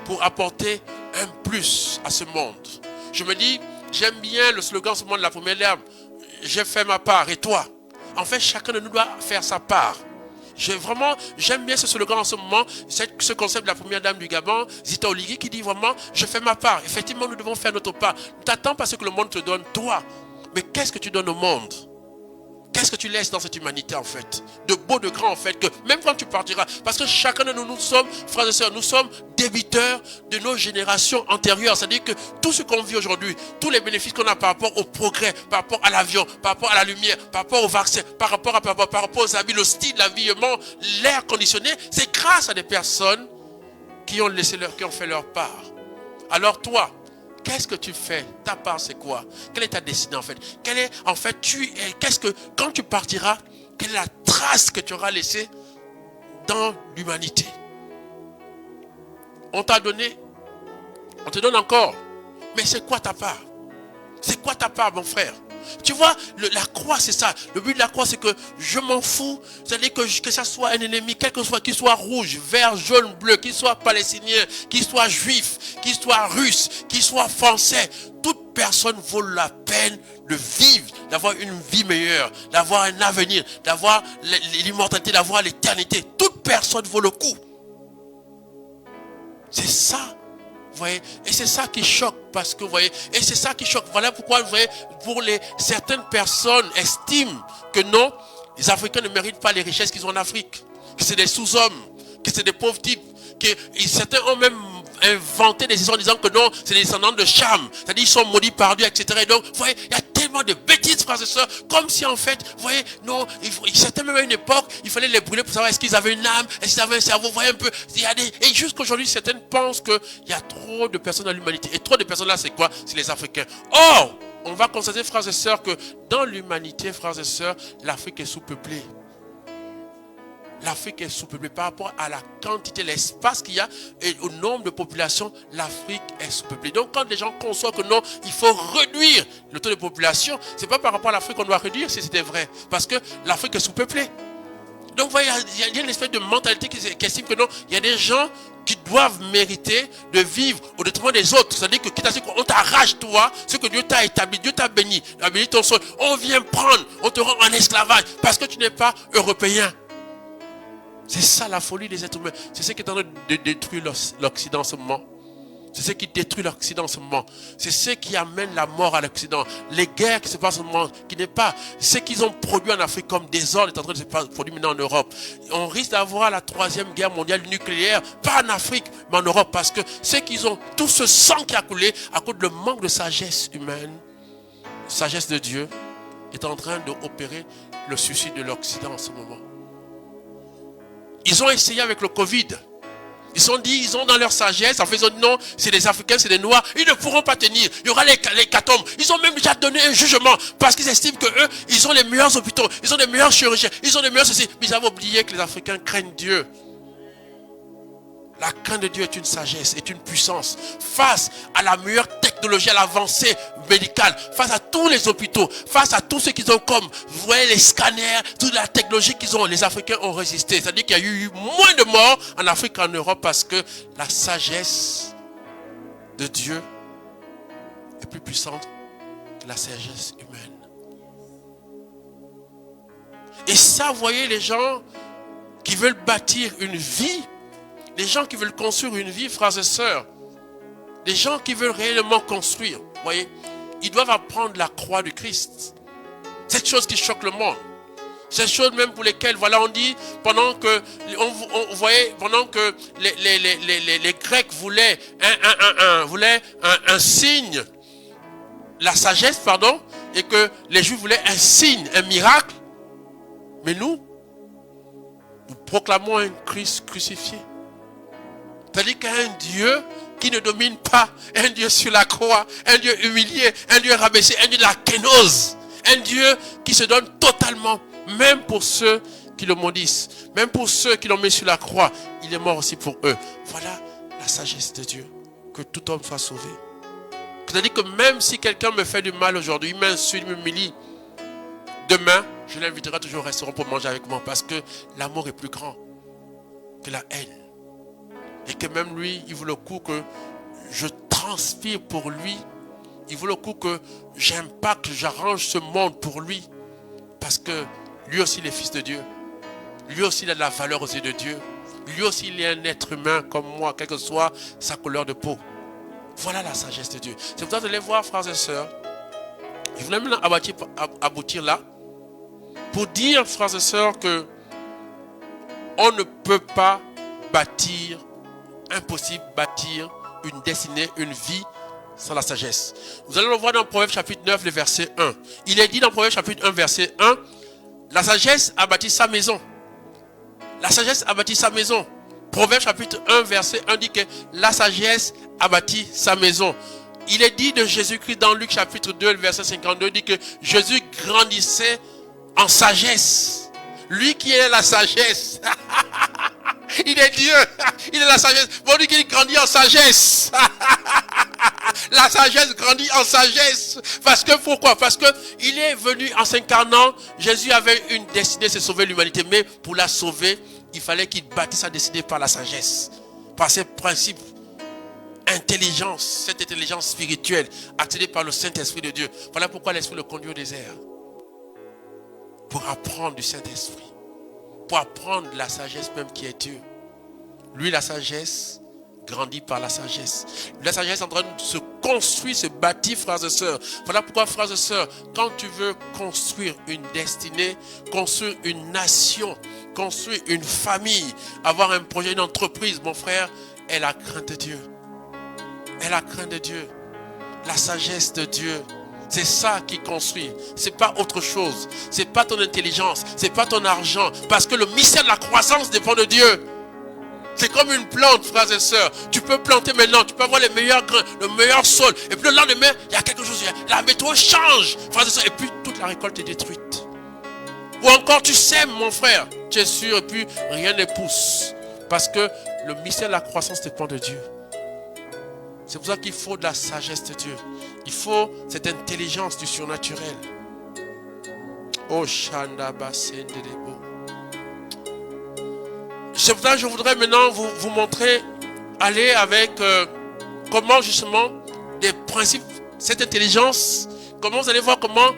pour apporter un plus à ce monde. Je me dis, j'aime bien le slogan ce monde de la première dame. J'ai fait ma part et toi. En fait, chacun de nous doit faire sa part. J'aime bien ce slogan en ce moment, ce concept de la première dame du Gabon, Zita Oligui, qui dit vraiment, je fais ma part. Effectivement, nous devons faire notre part. Ne t'attends pas à ce que le monde te donne, toi. Mais qu'est-ce que tu donnes au monde? Qu'est-ce que tu laisses dans cette humanité en fait? De beau, de grand en fait, que même quand tu partiras, parce que chacun de nous, nous sommes, frères et sœurs, nous sommes débiteurs de nos générations antérieures. C'est-à-dire que tout ce qu'on vit aujourd'hui, tous les bénéfices qu'on a par rapport au progrès, par rapport à l'avion, par rapport à la lumière, par rapport au vaccin, par rapport aux habits, le style, l'habillement, l'air conditionné, c'est grâce à des personnes qui ont fait leur part. Alors toi, qu'est-ce que tu fais? Ta part, c'est quoi? Quelle est ta destinée en fait? Quand tu partiras, quelle est la trace que tu auras laissée dans l'humanité? On t'a donné, on te donne encore. Mais c'est quoi ta part? C'est quoi ta part, mon frère? Tu vois, la croix, c'est ça. Le but de la croix, c'est que je m'en fous. C'est-à-dire que ça soit un ennemi, quel que soit, qu'il soit rouge, vert, jaune, bleu, qu'il soit palestinien, qu'il soit juif, qu'il soit russe, qu'il soit français. Toute personne vaut la peine de vivre, d'avoir une vie meilleure, d'avoir un avenir, d'avoir l'immortalité, d'avoir l'éternité. Toute personne vaut le coup. C'est ça. Vous voyez, et c'est ça qui choque, parce que vous voyez, et c'est ça qui choque. Voilà pourquoi, vous voyez, certaines personnes estiment que non, les Africains ne méritent pas les richesses qu'ils ont en Afrique, que c'est des sous-hommes, que c'est des pauvres types, que certains ont même inventé des histoires en disant que non, c'est des descendants de Cham, c'est-à-dire ils sont maudits par Dieu, etc. Et donc, vous voyez, il y a tellement de bêtises, frères et sœurs, comme si en fait, vous voyez, non, certains même à une époque, il fallait les brûler pour savoir est-ce qu'ils avaient une âme, est-ce qu'ils avaient un cerveau, vous voyez un peu, et jusqu'aujourd'hui, certaines pensent qu'il y a trop de personnes dans l'humanité, et trop de personnes là, c'est quoi? C'est les Africains. Or, on va constater, frères et sœurs, que dans l'humanité, frères et sœurs, l'Afrique est sous-peuplée. L'Afrique est sous-peuplée par rapport à la quantité, l'espace qu'il y a et au nombre de populations, l'Afrique est sous-peuplée. Donc quand les gens conçoivent que non, il faut réduire le taux de population, ce n'est pas par rapport à l'Afrique qu'on doit réduire si c'était vrai, parce que l'Afrique est sous-peuplée. Donc vous voyez, il y a une espèce de mentalité qui estime que non, il y a des gens qui doivent mériter de vivre au détriment des autres. C'est-à-dire que quitte à ce qu'on t'arrache toi, ce que Dieu t'a établi, Dieu t'a béni ton sol, on vient prendre, on te rend en esclavage parce que tu n'es pas européen. C'est ça la folie des êtres humains. C'est ce qui est en train de détruire l'Occident en ce moment. C'est ce qui détruit l'Occident en ce moment. C'est ce qui amène la mort à l'Occident. Les guerres qui se passent en ce moment, qui n'est pas ce qu'ils ont produit en Afrique comme désordre est en train de se produire maintenant en Europe. On risque d'avoir la 3e guerre mondiale nucléaire, pas en Afrique, mais en Europe, parce que ce qu'ils ont, tout ce sang qui a coulé à cause du manque de sagesse humaine, sagesse de Dieu, est en train d'opérer le suicide de l'Occident en ce moment. Ils ont essayé avec le Covid. Ils ont dans leur sagesse, en fait, ils ont dit non, c'est des Africains, c'est des Noirs, ils ne pourront pas tenir. Il y aura les catombes. Ils ont même déjà donné un jugement parce qu'ils estiment que eux, ils ont les meilleurs hôpitaux, ils ont les meilleurs chirurgiens, ils ont les meilleurs ceci. Mais ils avaient oublié que les Africains craignent Dieu. La crainte de Dieu est une sagesse, est une puissance. Face à la meilleure technologie, à l'avancée médicale, face à tous les hôpitaux, face à tout ce qu'ils ont comme, vous voyez les scanners, toute la technologie qu'ils ont, les Africains ont résisté. C'est-à-dire qu'il y a eu moins de morts en Afrique qu'en Europe parce que la sagesse de Dieu est plus puissante que la sagesse humaine. Et ça, vous voyez, les gens qui veulent bâtir une vie, les gens qui veulent construire une vie, frères et sœurs, les gens qui veulent réellement construire, vous voyez, ils doivent apprendre la croix du Christ. Cette chose qui choque le monde. Cette chose même pour lesquelles, voilà, on dit, pendant que les Grecs voulaient un signe, la sagesse, pardon, et que les Juifs voulaient un signe, un miracle. Mais nous proclamons un Christ crucifié. C'est-à-dire qu'un Dieu qui ne domine pas, un Dieu sur la croix, un Dieu humilié, un Dieu rabaissé, un Dieu de la kénose, un Dieu qui se donne totalement Même pour ceux qui le maudissent, même pour ceux qui l'ont mis sur la croix, il est mort aussi pour eux. Voilà la sagesse de Dieu. Que tout homme soit sauvé. C'est-à-dire que même si quelqu'un me fait du mal aujourd'hui, il m'insulte, il m'humilie, demain, je l'inviterai toujours au restaurant pour manger avec moi parce que l'amour est plus grand que la haine. Et que même lui, il vaut le coup que je transpire pour lui. Il vaut le coup que j'impacte, j'arrange ce monde pour lui. Parce que lui aussi, il est fils de Dieu. Lui aussi, il a de la valeur aux yeux de Dieu. Lui aussi, il est un être humain comme moi, quelle que soit sa couleur de peau. Voilà la sagesse de Dieu. C'est pour ça que vous allez voir, frères et sœurs. Je voulais maintenant aboutir là. Pour dire, frères et sœurs, que on ne peut pas bâtir, impossible bâtir une destinée, une vie sans la sagesse. Vous allez le voir dans Proverbe chapitre 9, le verset 1. Il est dit dans Proverbe chapitre 1, verset 1, la sagesse a bâti sa maison. La sagesse a bâti sa maison. Proverbe chapitre 1, verset 1 dit que la sagesse a bâti sa maison. Il est dit de Jésus-Christ dans Luc chapitre 2, le verset 52, dit que Jésus grandissait en sagesse. Lui qui est la sagesse. Il est Dieu. Il est la sagesse. Bon, lui qui grandit en sagesse. La sagesse grandit en sagesse. Parce que pourquoi? Parce que il est venu en s'incarnant. Jésus avait une destinée, c'est sauver l'humanité. Mais pour la sauver, il fallait qu'il bâtisse sa destinée par la sagesse. Par ses principes. Intelligence, cette intelligence spirituelle, attirée par le Saint-Esprit de Dieu. Voilà pourquoi l'Esprit le conduit au désert. Pour apprendre du Saint-Esprit. Pour apprendre la sagesse même qui est Dieu. Lui, la sagesse, grandit par la sagesse. La sagesse est en train de se construire, se bâtir, frères et sœurs. Voilà pourquoi, frères et sœurs, quand tu veux construire une destinée, construire une nation, construire une famille, avoir un projet, une entreprise, mon frère, est la crainte de Dieu. Est la crainte de Dieu. La sagesse de Dieu. C'est ça qui construit. C'est pas autre chose. C'est pas ton intelligence. C'est pas ton argent. Parce que le mystère de la croissance dépend de Dieu. C'est comme une plante, frères et sœurs. Tu peux planter maintenant. Tu peux avoir les meilleurs grains, le meilleur sol. Et puis le lendemain, il y a quelque chose. La météo change, frères et sœurs. Et puis toute la récolte est détruite. Ou encore tu sèmes, mon frère. Tu es sûr. Et puis rien ne pousse. Parce que le mystère de la croissance dépend de Dieu. C'est pour ça qu'il faut de la sagesse de Dieu. Il faut cette intelligence du surnaturel. Oh, Shanda Basendelebo. C'est pour ça que je voudrais maintenant vous montrer, aller avec comment justement des principes, cette intelligence, comment vous allez voir comment,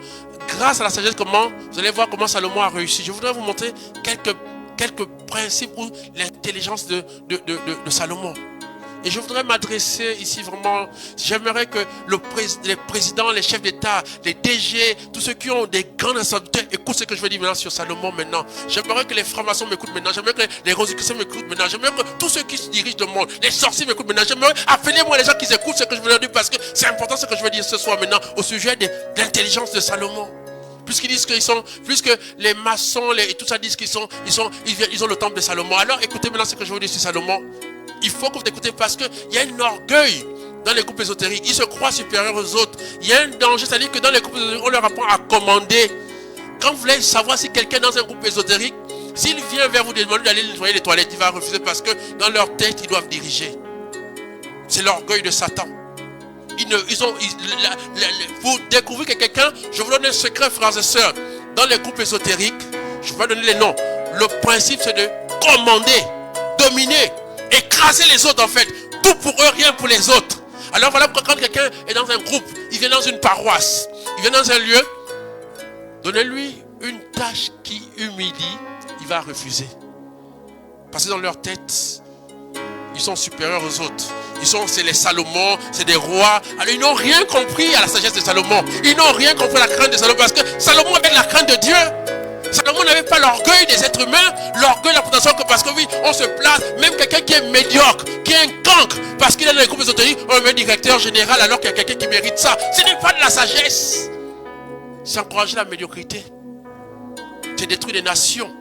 grâce à la sagesse, comment vous allez voir comment Salomon a réussi. Je voudrais vous montrer quelques principes ou l'intelligence de Salomon. Et je voudrais m'adresser ici vraiment, j'aimerais que les présidents, les chefs d'État, les DG, tous ceux qui ont des grandes responsabilités, écoutent ce que je vais dire maintenant sur Salomon maintenant. J'aimerais que les francs-maçons m'écoutent maintenant, j'aimerais que les rosicruciens m'écoutent maintenant, j'aimerais que tous ceux qui se dirigent le monde, les sorciers m'écoutent maintenant, j'aimerais, appelez-moi les gens qui écoutent ce que je veux leur dire parce que c'est important ce que je veux dire ce soir maintenant au sujet de l'intelligence de Salomon. Puisqu'ils disent qu'ils sont, puisque les maçons et tout ça disent qu'ils ont le temple de Salomon. Alors écoutez maintenant ce que je veux dire sur Salomon. Il faut que vous écoutez parce qu'il y a un orgueil dans les groupes ésotériques. Ils se croient supérieurs aux autres. Il y a un danger, c'est-à-dire que dans les groupes ésotériques, on leur apprend à commander. Quand vous voulez savoir si quelqu'un dans un groupe ésotérique, s'il vient vers vous demander d'aller nettoyer les toilettes, il va refuser parce que dans leur tête, ils doivent diriger. C'est l'orgueil de Satan. Pour découvrir que quelqu'un, je vous donne un secret, frères et sœurs. Dans les groupes ésotériques, je vais donner les noms. Le principe, c'est de commander, dominer, écraser les autres en fait. Tout pour eux, rien pour les autres. Alors voilà pourquoi quand quelqu'un est dans un groupe, il vient dans une paroisse, il vient dans un lieu, donnez-lui une tâche qui humilie, il va refuser. Parce que dans leur tête, ils sont supérieurs aux autres. C'est les Salomon, c'est des rois. Alors ils n'ont rien compris à la sagesse de Salomon. Ils n'ont rien compris à la crainte de Salomon parce que Salomon avait la crainte de Dieu. Salomon n'avait pas l'orgueil des êtres humains, l'orgueil de la prétention que parce que oui, on se place, même quelqu'un qui est médiocre, qui est un cancre, parce qu'il est dans les groupes ésotériques, on le met directeur général alors qu'il y a quelqu'un qui mérite ça. Ce n'est pas de la sagesse. C'est encourager la médiocrité. C'est détruire des nations.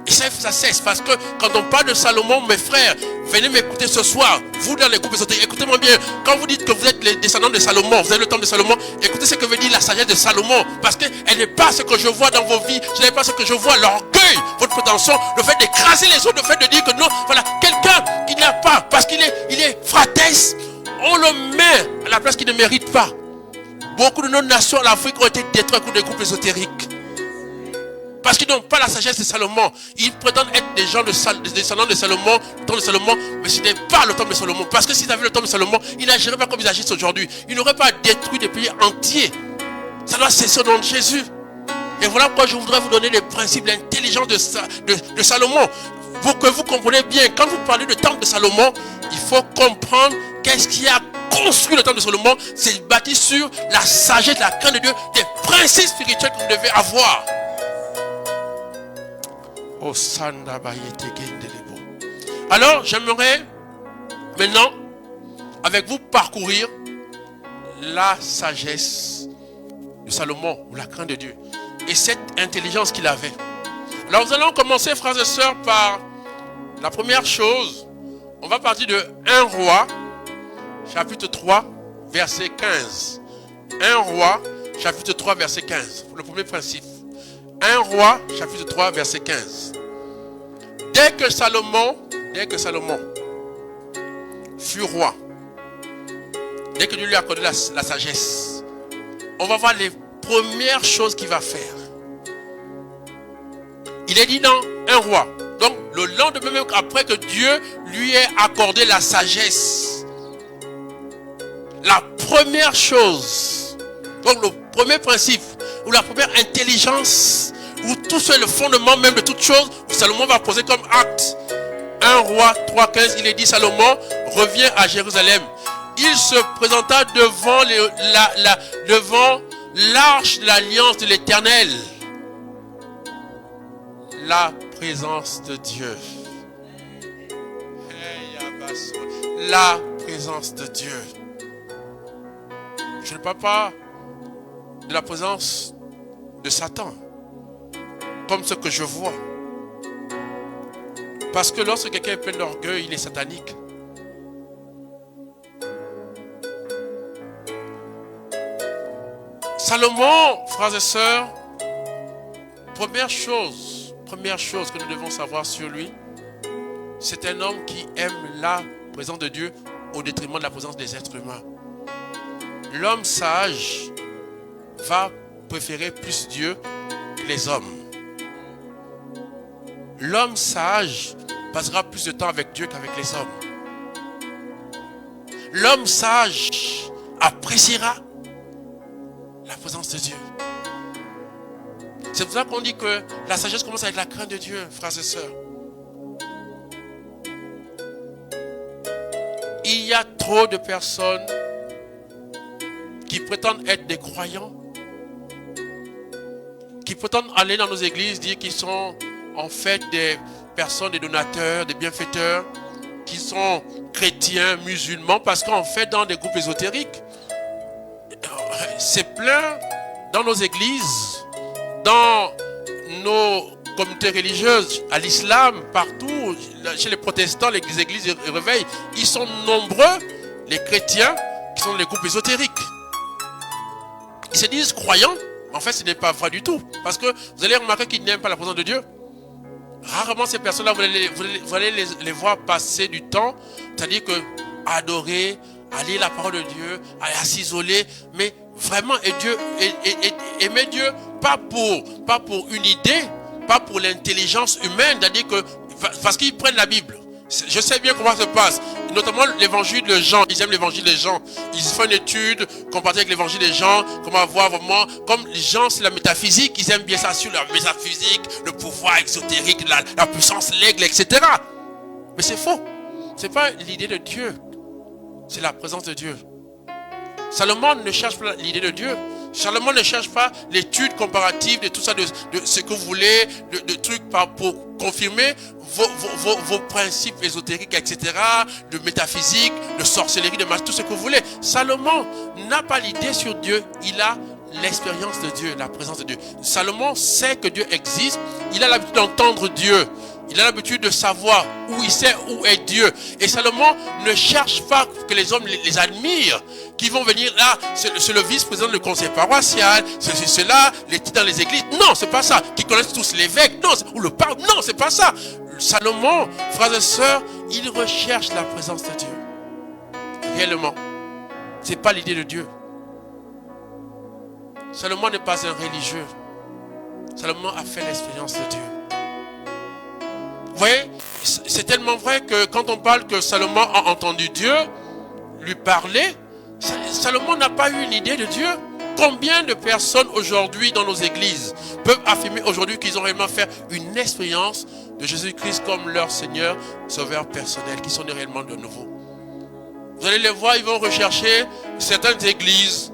Et ça cesse parce que quand on parle de Salomon, mes frères, venez m'écouter ce soir, vous dans les groupes ésotériques, écoutez-moi bien. Quand vous dites que vous êtes les descendants de Salomon, vous avez le temple de Salomon, écoutez ce que veut dire la sagesse de Salomon. Parce qu'elle n'est pas ce que je vois dans vos vies, ce n'est pas ce que je vois, l'orgueil, votre prétention, le fait d'écraser les autres, le fait de dire que non, voilà, quelqu'un qui n'a pas, parce qu'il est fratesse, on le met à la place qu'il ne mérite pas. Beaucoup de nos nations en Afrique ont été détruites par des groupes ésotériques. Parce qu'ils n'ont pas la sagesse de Salomon. Ils prétendent être des gens des descendants de Salomon, le temple de Salomon, mais ce n'est pas le temple de Salomon. Parce que s'ils avaient le temple de Salomon, ils n'agiraient pas comme ils agissent aujourd'hui. Ils n'auraient pas détruit des pays entiers. Ça doit cesser au nom de Jésus. Et voilà pourquoi je voudrais vous donner les principes, l'intelligence de Salomon. Pour que vous compreniez bien, quand vous parlez de temple de Salomon, il faut comprendre qu'est-ce qui a construit le temple de Salomon. C'est bâti sur la sagesse, la crainte de Dieu, des principes spirituels que vous devez avoir. Alors, j'aimerais maintenant, avec vous, parcourir la sagesse de Salomon, ou la crainte de Dieu, et cette intelligence qu'il avait. Alors, nous allons commencer, frères et sœurs, par la première chose. On va partir de 1 Roi, chapitre 3, verset 15. 1 Roi, chapitre 3, verset 15. Le premier principe. 1 Roi, chapitre 3, verset 15. Dès que Salomon fut roi, dès que Dieu lui a accordé la sagesse, on va voir les premières choses qu'il va faire. Il est dit dans 1 Roi. Donc, le lendemain même après que Dieu lui ait accordé la sagesse, la première chose, donc le premier principe, ou la première intelligence, ou tout c'est le fondement même de toute chose, où Salomon va poser comme acte. 1 Roi 3,15, il est dit, Salomon revient à Jérusalem. Il se présenta devant l'arche de l'alliance de l'Éternel. La présence de Dieu. La présence de Dieu. Je ne parle pas de la présence de Satan, comme ce que je vois. Parce que lorsque quelqu'un est plein d'orgueil, il est satanique. Salomon, frères et sœurs, première chose que nous devons savoir sur lui, c'est un homme qui aime la présence de Dieu au détriment de la présence des êtres humains. L'homme sage va préférer plus Dieu que les hommes. L'homme sage passera plus de temps avec Dieu qu'avec les hommes. L'homme sage appréciera la présence de Dieu. C'est pour ça qu'on dit que la sagesse commence avec la crainte de Dieu, frères et sœurs. Il y a trop de personnes qui prétendent être des croyants, qui prétendent aller dans nos églises, dire qu'ils sont en fait des personnes, des donateurs, des bienfaiteurs, qui sont chrétiens, musulmans, parce qu'en fait dans des groupes ésotériques, c'est plein dans nos églises, dans nos communautés religieuses, à l'islam, partout, chez les protestants, les églises et réveils, ils sont nombreux, les chrétiens, qui sont dans les groupes ésotériques. Ils se disent croyants, en fait ce n'est pas vrai du tout, parce que vous allez remarquer qu'ils n'aiment pas la présence de Dieu. Rarement ces personnes-là, vous allez les voir passer du temps, c'est-à-dire que adorer, à lire la parole de Dieu, à s'isoler, mais vraiment aimer Dieu, pas pour une idée, pas pour l'intelligence humaine, c'est-à-dire que parce qu'ils prennent la Bible. Je sais bien comment ça se passe, notamment l'évangile de Jean. Ils aiment l'évangile de Jean. Ils font une étude comparée avec l'évangile de Jean, comment voir vraiment, comme les gens c'est la métaphysique, ils aiment bien ça sur la métaphysique, le pouvoir exotérique, la puissance l'aigle, etc. Mais c'est faux. C'est pas l'idée de Dieu, c'est la présence de Dieu. Salomon ne cherche pas l'idée de Dieu. Salomon ne cherche pas l'étude comparative de tout ça, de ce que vous voulez, de trucs pour confirmer vos principes ésotériques, etc., de métaphysique, de sorcellerie, de magie, tout ce que vous voulez. Salomon n'a pas l'idée sur Dieu, il a l'expérience de Dieu, la présence de Dieu. Salomon sait que Dieu existe, il a l'habitude d'entendre Dieu. Il a l'habitude de savoir où il sait où est Dieu. Et Salomon ne cherche pas que les hommes les admirent, qui vont venir là, c'est le vice-président du conseil paroissial, c'est cela, les titres dans les églises. Non, c'est pas ça. Qui connaissent tous l'évêque, non, ou le pape, non, c'est pas ça. Salomon, frères et sœurs, il recherche la présence de Dieu. Réellement. C'est pas l'idée de Dieu. Salomon n'est pas un religieux. Salomon a fait l'expérience de Dieu. Vous voyez, c'est tellement vrai que quand on parle que Salomon a entendu Dieu lui parler, Salomon n'a pas eu une idée de Dieu. Combien de personnes aujourd'hui dans nos églises peuvent affirmer aujourd'hui qu'ils ont réellement fait une expérience de Jésus-Christ comme leur Seigneur, Sauveur personnel, qui sont réellement de nouveau? Vous allez les voir, ils vont rechercher certaines églises,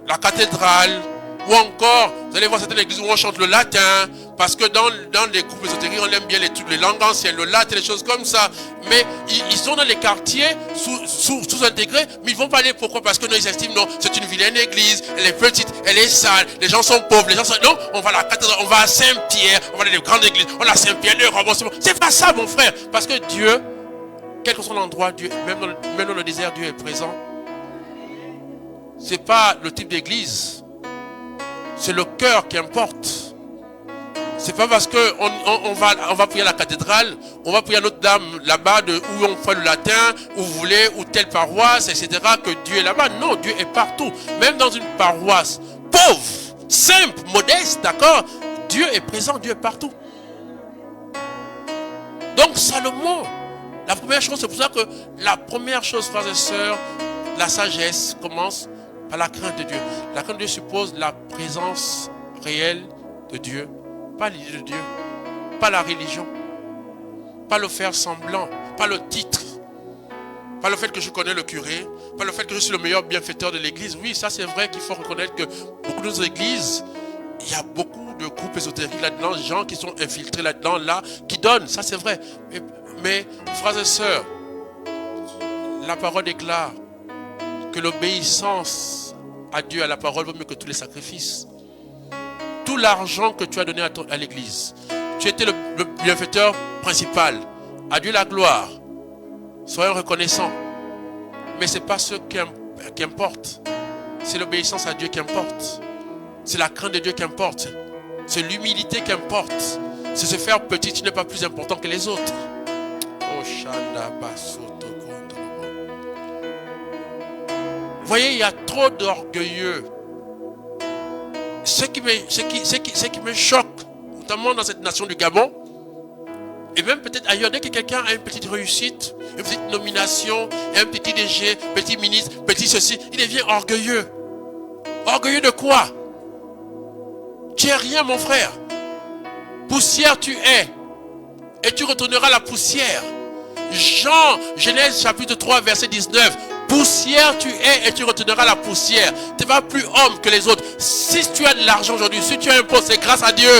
la cathédrale, ou encore, vous allez voir certaines églises où on chante le latin, parce que dans les groupes ésotériques, on aime bien les langues anciennes, le latin, les choses comme ça. Mais ils sont dans les quartiers sous-intégrés, mais ils vont pas aller. Pourquoi? Parce que nous, ils estiment, non, c'est une vilaine église, elle est petite, elle est sale, les gens sont pauvres, les gens sont... Non, on va à la cathédrale, on va à Saint-Pierre, on va dans les grandes églises, on a Saint-Pierre, le Roi, c'est pas ça, mon frère. Parce que Dieu, quel que soit l'endroit, Dieu, même dans le désert, Dieu est présent. C'est pas le type d'église. C'est le cœur qui importe. C'est pas parce que on va prier à la cathédrale, on va prier à Notre-Dame là-bas où on fait le latin, où vous voulez, ou telle paroisse, etc., que Dieu est là-bas. Non, Dieu est partout. Même dans une paroisse pauvre, simple, modeste, d'accord, Dieu est présent, Dieu est partout. Donc Salomon, la première chose, c'est pour ça que la première chose, frères et sœurs, la sagesse commence par la crainte de Dieu. La crainte de Dieu suppose la présence réelle de Dieu, pas l'idée de Dieu, pas la religion, pas le faire semblant, pas le titre, pas le fait que je connais le curé, pas le fait que je suis le meilleur bienfaiteur de l'église. Oui, ça c'est vrai qu'il faut reconnaître que beaucoup de nos églises, il y a beaucoup de groupes ésotériques là-dedans, des gens qui sont infiltrés là-dedans, là, qui donnent, ça c'est vrai. Mais frères et sœurs, la parole déclare que l'obéissance à Dieu, à la parole, vaut mieux que tous les sacrifices. Tout l'argent que tu as donné à l'église, tu étais le bienfaiteur principal. À Dieu la gloire. Soyons reconnaissants. Mais ce n'est pas ce qui importe. C'est l'obéissance à Dieu qui importe. C'est la crainte de Dieu qui importe. C'est l'humilité qui importe. C'est se faire petit, tu n'es pas plus important que les autres. Oh, Shanda Basoto. Vous voyez, il y a trop d'orgueilleux. Ce qui me choque, notamment dans cette nation du Gabon, et même peut-être ailleurs, dès que quelqu'un a une petite réussite, une petite nomination, un petit DG, petit ministre, petit ceci, il devient orgueilleux. Orgueilleux de quoi? Tu es rien, mon frère. Poussière tu es, et tu retourneras la poussière. Genèse chapitre 3, verset 19. Poussière tu es et tu retourneras la poussière. Tu n'es pas plus homme que les autres. Si tu as de l'argent aujourd'hui, si tu as un poste, c'est grâce à Dieu.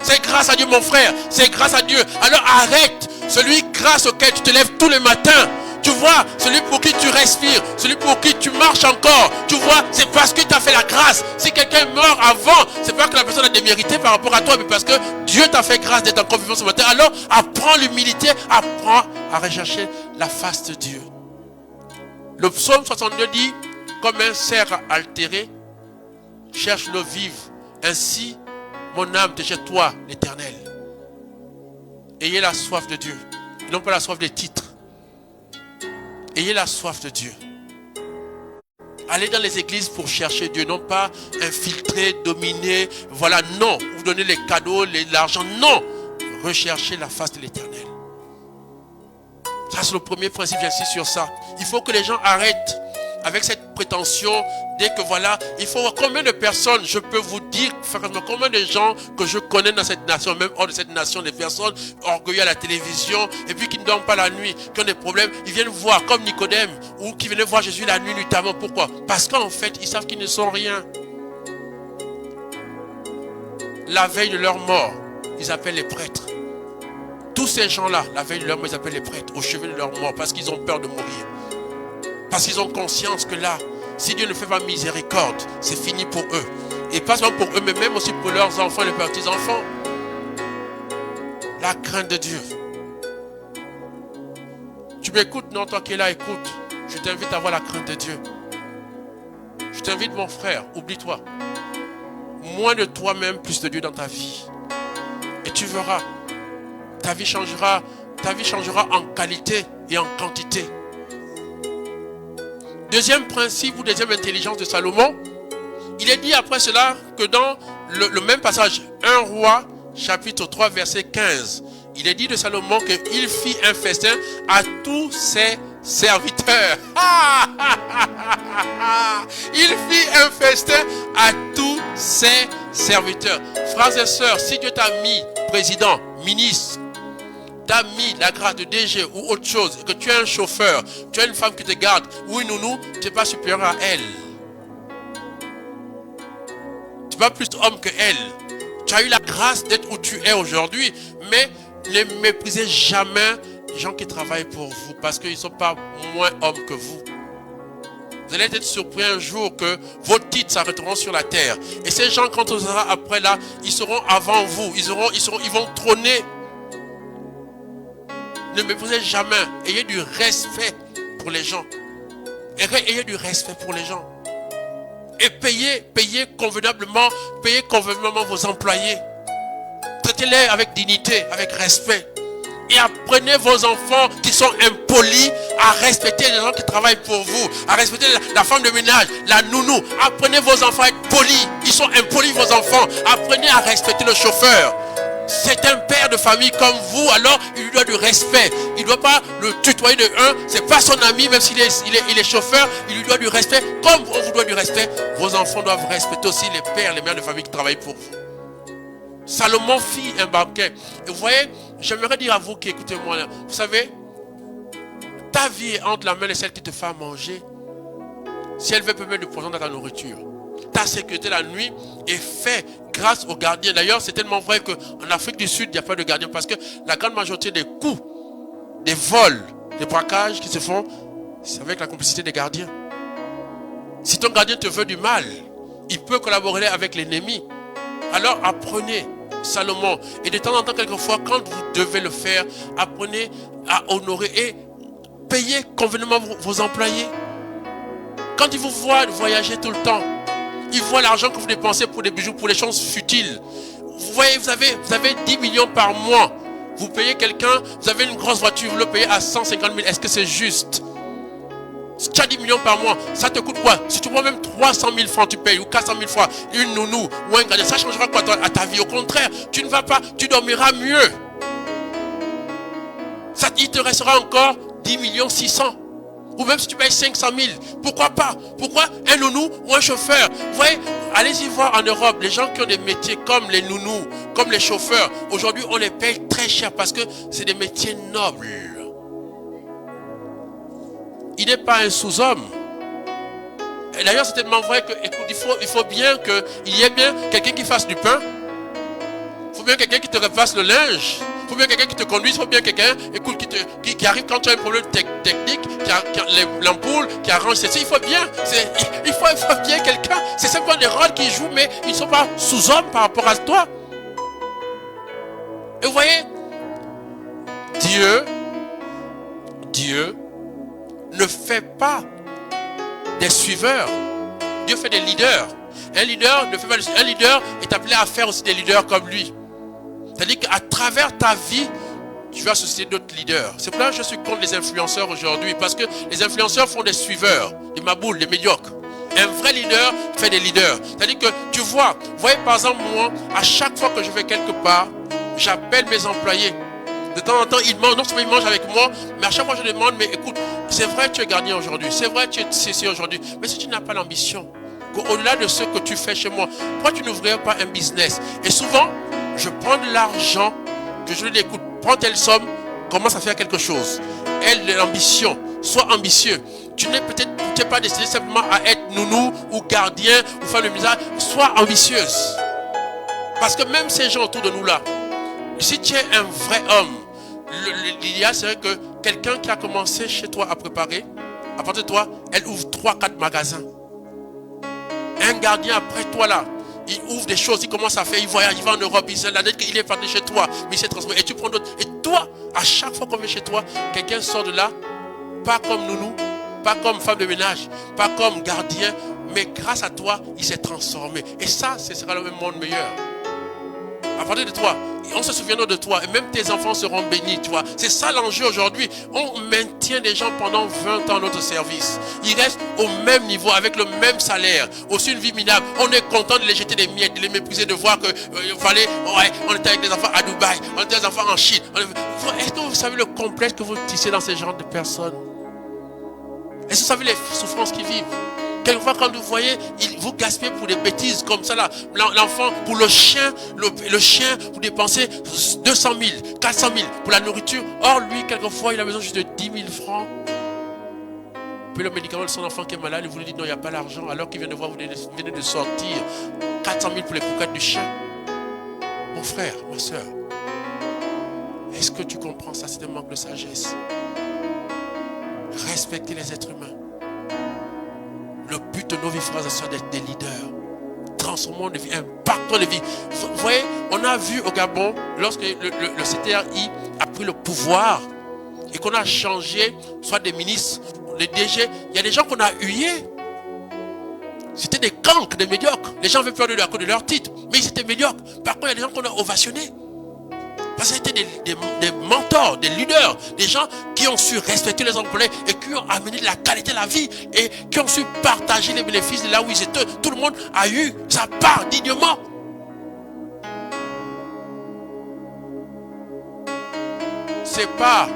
C'est grâce à Dieu, mon frère. C'est grâce à Dieu. Alors arrête. Celui grâce auquel tu te lèves tous les matins. Tu vois, celui pour qui tu respires, celui pour qui tu marches encore. Tu vois, c'est parce que tu as fait la grâce. Si quelqu'un meurt avant, c'est pas que la personne a démérité par rapport à toi, mais parce que Dieu t'a fait grâce d'être encore vivant ce matin. Alors apprends l'humilité, apprends à rechercher la face de Dieu. Le psaume 62 dit, comme un cerf altéré, cherche l'eau vive. Ainsi, mon âme te cherche toi, l'Éternel. Ayez la soif de Dieu. Et non pas la soif des titres. Ayez la soif de Dieu. Allez dans les églises pour chercher Dieu. Non pas infiltrer, dominer. Voilà, non. Vous donnez les cadeaux, l'argent. Non. Recherchez la face de l'Éternel. Ça, c'est le premier principe, j'insiste sur ça. Il faut que les gens arrêtent avec cette prétention, dès que voilà, il faut voir combien de personnes, je peux vous dire, combien de gens que je connais dans cette nation, même hors de cette nation, des personnes orgueilleuses à la télévision, et puis qui ne dorment pas la nuit, qui ont des problèmes, ils viennent voir, comme Nicodème, ou qui venaient voir Jésus la nuit notamment. Pourquoi? Parce qu'en fait, ils savent qu'ils ne sont rien. La veille de leur mort, ils appellent les prêtres. Tous ces gens-là, la veille de leur mort, ils appellent les prêtres au chevet de leur mort parce qu'ils ont peur de mourir. Parce qu'ils ont conscience que là, si Dieu ne fait pas miséricorde, c'est fini pour eux. Et pas seulement pour eux, mais même aussi pour leurs enfants et leurs petits-enfants. La crainte de Dieu. Tu m'écoutes, non, toi qui es là, écoute. Je t'invite à avoir la crainte de Dieu. Je t'invite, mon frère, oublie-toi. Moins de toi-même, plus de Dieu dans ta vie. Et tu verras, ta vie changera en qualité et en quantité. Deuxième principe ou deuxième intelligence de Salomon, il est dit après cela que dans le même passage, 1 Roi, chapitre 3, verset 15, il est dit de Salomon qu'il fit un festin à tous ses serviteurs. Il fit un festin à tous ses serviteurs. Frères et sœurs, si Dieu t'a mis président, ministre, t'a mis la grâce de DG ou autre chose, et que tu es un chauffeur, tu as une femme qui te garde, ou une nounou, tu n'es pas supérieur à elle. Tu n'es pas plus homme que elle. Tu as eu la grâce d'être où tu es aujourd'hui, mais ne méprisez jamais les gens qui travaillent pour vous, parce qu'ils ne sont pas moins hommes que vous. Vous allez être surpris un jour que vos titres s'arrêteront sur la terre. Et ces gens, quand on sera après là, ils seront avant vous. Ils vont trôner. Ne méprisez jamais. Ayez du respect pour les gens. Ayez du respect pour les gens. Et payez convenablement vos employés. Traitez-les avec dignité, avec respect. Et apprenez vos enfants qui sont impolis à respecter les gens qui travaillent pour vous, à respecter la femme de ménage, la nounou. Apprenez vos enfants à être polis. Ils sont impolis, vos enfants. Apprenez à respecter le chauffeur. C'est un père de famille comme vous, alors il lui doit du respect. Il ne doit pas le tutoyer de un. C'est pas son ami, même s'il est chauffeur, il lui doit du respect. Comme on vous doit du respect, vos enfants doivent respecter aussi les pères, les mères de famille qui travaillent pour vous. Salomon fit un banquet. Et vous voyez, j'aimerais dire à vous qui écoutez-moi là, vous savez, ta vie est entre la main de celle qui te fait à manger. Si elle veut mettre du poison dans ta nourriture, ta sécurité la nuit est faite grâce aux gardiens. D'ailleurs, c'est tellement vrai qu'en Afrique du Sud, il n'y a pas de gardiens parce que la grande majorité des coups, des vols, des braquages qui se font, c'est avec la complicité des gardiens. Si ton gardien te veut du mal, il peut collaborer avec l'ennemi. Alors apprenez, Salomon, et de temps en temps, quelquefois, quand vous devez le faire, apprenez à honorer et payer convenablement vos employés. Quand ils vous voient voyager tout le temps, ils voient l'argent que vous dépensez pour des bijoux, pour des choses futiles. Vous voyez, vous avez 10 millions par mois. Vous payez quelqu'un, vous avez une grosse voiture, vous le payez à 150 000. Est-ce que c'est juste? Si tu as 10 millions par mois, ça te coûte quoi? Si tu prends même 300 000 francs, tu payes, ou 400 000 francs, une nounou, ou un gardien, ça changera quoi à ta vie? Au contraire, tu ne vas pas, tu dormiras mieux. Ça, il te restera encore 10 millions 600. Ou même si tu payes 500 000, pourquoi pas? Pourquoi un nounou ou un chauffeur? Vous voyez, allez-y voir en Europe, les gens qui ont des métiers comme les nounous, comme les chauffeurs, aujourd'hui on les paye très cher parce que c'est des métiers nobles. Il n'est pas un sous-homme. Et d'ailleurs, c'est tellement vrai que, écoute, il faut bien qu'il y ait bien quelqu'un qui fasse du pain. Il faut bien quelqu'un qui te repasse le linge. Il faut bien quelqu'un qui te conduise. Il faut bien quelqu'un, écoute, qui arrive quand tu as un problème technique, l'ampoule, qui arrange ceci. Il faut bien quelqu'un. C'est simplement des rôles qu'ils jouent, mais ils ne sont pas sous-hommes par rapport à toi. Et vous voyez, Dieu ne fait pas des suiveurs. Dieu fait des leaders. Un leader est appelé à faire aussi des leaders comme lui. C'est-à-dire qu'à travers ta vie, tu vas associer d'autres leaders. C'est pour ça que je suis contre les influenceurs aujourd'hui. Parce que les influenceurs font des suiveurs, des maboules, des médiocres. Un vrai leader fait des leaders. C'est-à-dire que tu vois, vous voyez par exemple moi, à chaque fois que je vais quelque part, j'appelle mes employés. De temps en temps, ils mangent, non seulement ils mangent avec moi, mais à chaque fois je demande, mais écoute, c'est vrai que tu es gardien aujourd'hui, c'est vrai que tu es CC aujourd'hui, mais si tu n'as pas l'ambition, qu'au-delà de ce que tu fais chez moi, pourquoi tu n'ouvrirais pas un business? Et souvent, je prends de l'argent, que je lui dis, écoute, prends telle somme, commence à faire quelque chose. Elle, de l'ambition, sois ambitieux. Tu n'es peut-être pas destiné simplement à être nounou ou gardien ou faire le misère, sois ambitieuse. Parce que même ces gens autour de nous là, si tu es un vrai homme, l'idéal serait que quelqu'un qui a commencé chez toi à préparer, à partir de toi, elle ouvre 3-4 magasins. Un gardien après toi là, il ouvre des choses, il commence à faire, il voyage, il va en Europe, il est parti chez toi, mais il s'est transformé. Et tu prends d'autres. Et toi, à chaque fois qu'on vient chez toi, quelqu'un sort de là, pas comme nounou, pas comme femme de ménage, pas comme gardien, mais grâce à toi, il s'est transformé. Et ça, ce sera le même monde meilleur. À partir de toi, on se souviendra de toi et même tes enfants seront bénis, tu vois. C'est ça l'enjeu aujourd'hui. On maintient des gens pendant 20 ans à notre service. Ils restent au même niveau, avec le même salaire, aussi une vie minable. On est content de les jeter des miettes, de les mépriser, de voir que fallait, ouais, on était avec des enfants à Dubaï, on était des enfants en Chine. Est-ce que vous savez le complexe que vous tissez dans ces genres de personnes? Est-ce que vous savez les souffrances qu'ils vivent? Quelquefois, quand vous voyez, vous gaspillez pour des bêtises comme ça là. L'enfant, pour le chien, vous dépensez 200 000, 400 000 pour la nourriture. Or, lui, quelquefois, il a besoin juste de 10 000 francs. Puis le médicament de son enfant qui est malade, il vous dit non, il n'y a pas l'argent. Alors qu'il vient de voir, vous venez de sortir 400 000 pour les croquettes du chien. Mon frère, ma soeur, est-ce que tu comprends ça? C'est un manque de sagesse. Respecter les êtres humains. Le but de nos vies, frères et sœurs, d'être des leaders. Transformons les vies, impactons les vies. Vous voyez, on a vu au Gabon, lorsque le CTRI a pris le pouvoir et qu'on a changé, soit des ministres, des DG, il y a des gens qu'on a hués. C'était des cancres, des médiocres. Les gens avaient peur de leur titre, mais ils étaient médiocres. Par contre, il y a des gens qu'on a ovationnés. Parce que c'était des mentors, des leaders, des gens qui ont su respecter les employés et qui ont amené de la qualité de la vie et qui ont su partager les bénéfices de là où ils étaient. Tout le monde a eu sa part dignement. C'est pas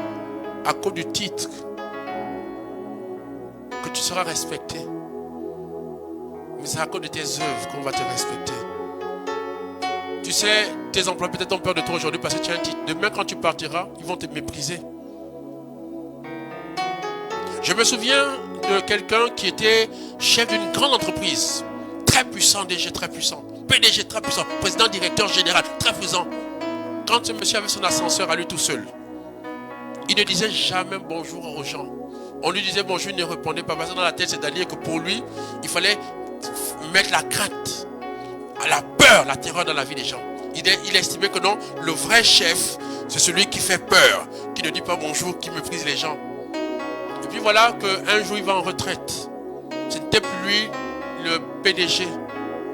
à cause du titre que tu seras respecté, mais c'est à cause de tes œuvres qu'on va te respecter. Tu sais, tes employés peut-être ont peur de toi aujourd'hui parce que tu as un titre. Demain, quand tu partiras, ils vont te mépriser. Je me souviens de quelqu'un qui était chef d'une grande entreprise. Très puissant, DG très puissant. PDG très puissant. Président, directeur général très puissant. Quand ce monsieur avait son ascenseur à lui tout seul, il ne disait jamais bonjour aux gens. On lui disait bonjour, il ne répondait pas. Parce que dans la tête, c'est-à-dire que pour lui, il fallait mettre la crainte, la peur, la terreur dans la vie des gens. Il estimait que non, le vrai chef, c'est celui qui fait peur, qui ne dit pas bonjour, qui méprise les gens. Et puis voilà qu'un jour il va en retraite. Ce n'était plus lui le PDG,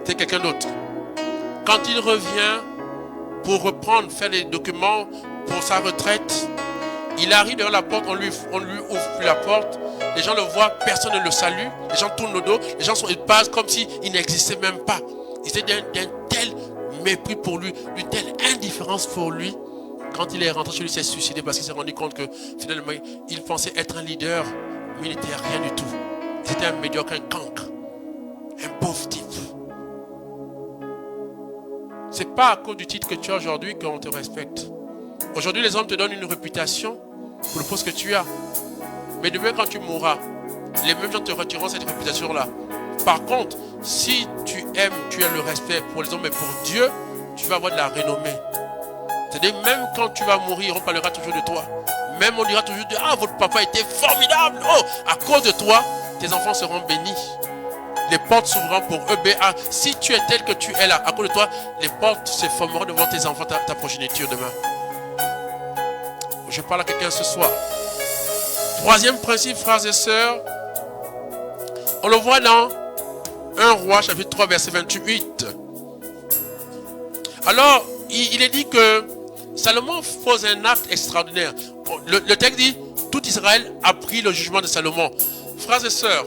c'était quelqu'un d'autre. Quand il revient pour reprendre, faire les documents pour sa retraite, il arrive devant la porte, on lui ouvre la porte, les gens le voient, personne ne le salue, les gens tournent le dos, les gens ils passent comme s'il n'existait même pas. C'était d'un tel mépris pour lui, d'une telle indifférence pour lui. Quand il est rentré chez lui, il s'est suicidé parce qu'il s'est rendu compte que finalement, il pensait être un leader, mais il n'était rien du tout. C'était un médiocre, un cancre, un pauvre type. C'est pas à cause du titre que tu as aujourd'hui qu'on te respecte. Aujourd'hui, les hommes te donnent une réputation pour le poste que tu as. Mais demain, quand tu mourras, les mêmes gens te retireront cette réputation-là. Par contre, si tu aimes, tu as le respect pour les hommes et pour Dieu, tu vas avoir de la renommée. C'est-à-dire, même quand tu vas mourir, on parlera toujours de toi. Même on dira toujours de ah, votre papa était formidable. Oh, à cause de toi, tes enfants seront bénis. Les portes s'ouvriront pour eux. Si tu es tel que tu es là, à cause de toi, les portes se formeront devant tes enfants, ta progéniture demain. Je parle à quelqu'un ce soir. Troisième principe, frères et sœurs, on le voit dans 1 Roi, chapitre 3, verset 28. Alors, il est dit que Salomon pose un acte extraordinaire. Le texte dit, tout Israël a pris le jugement de Salomon. Frères et sœurs,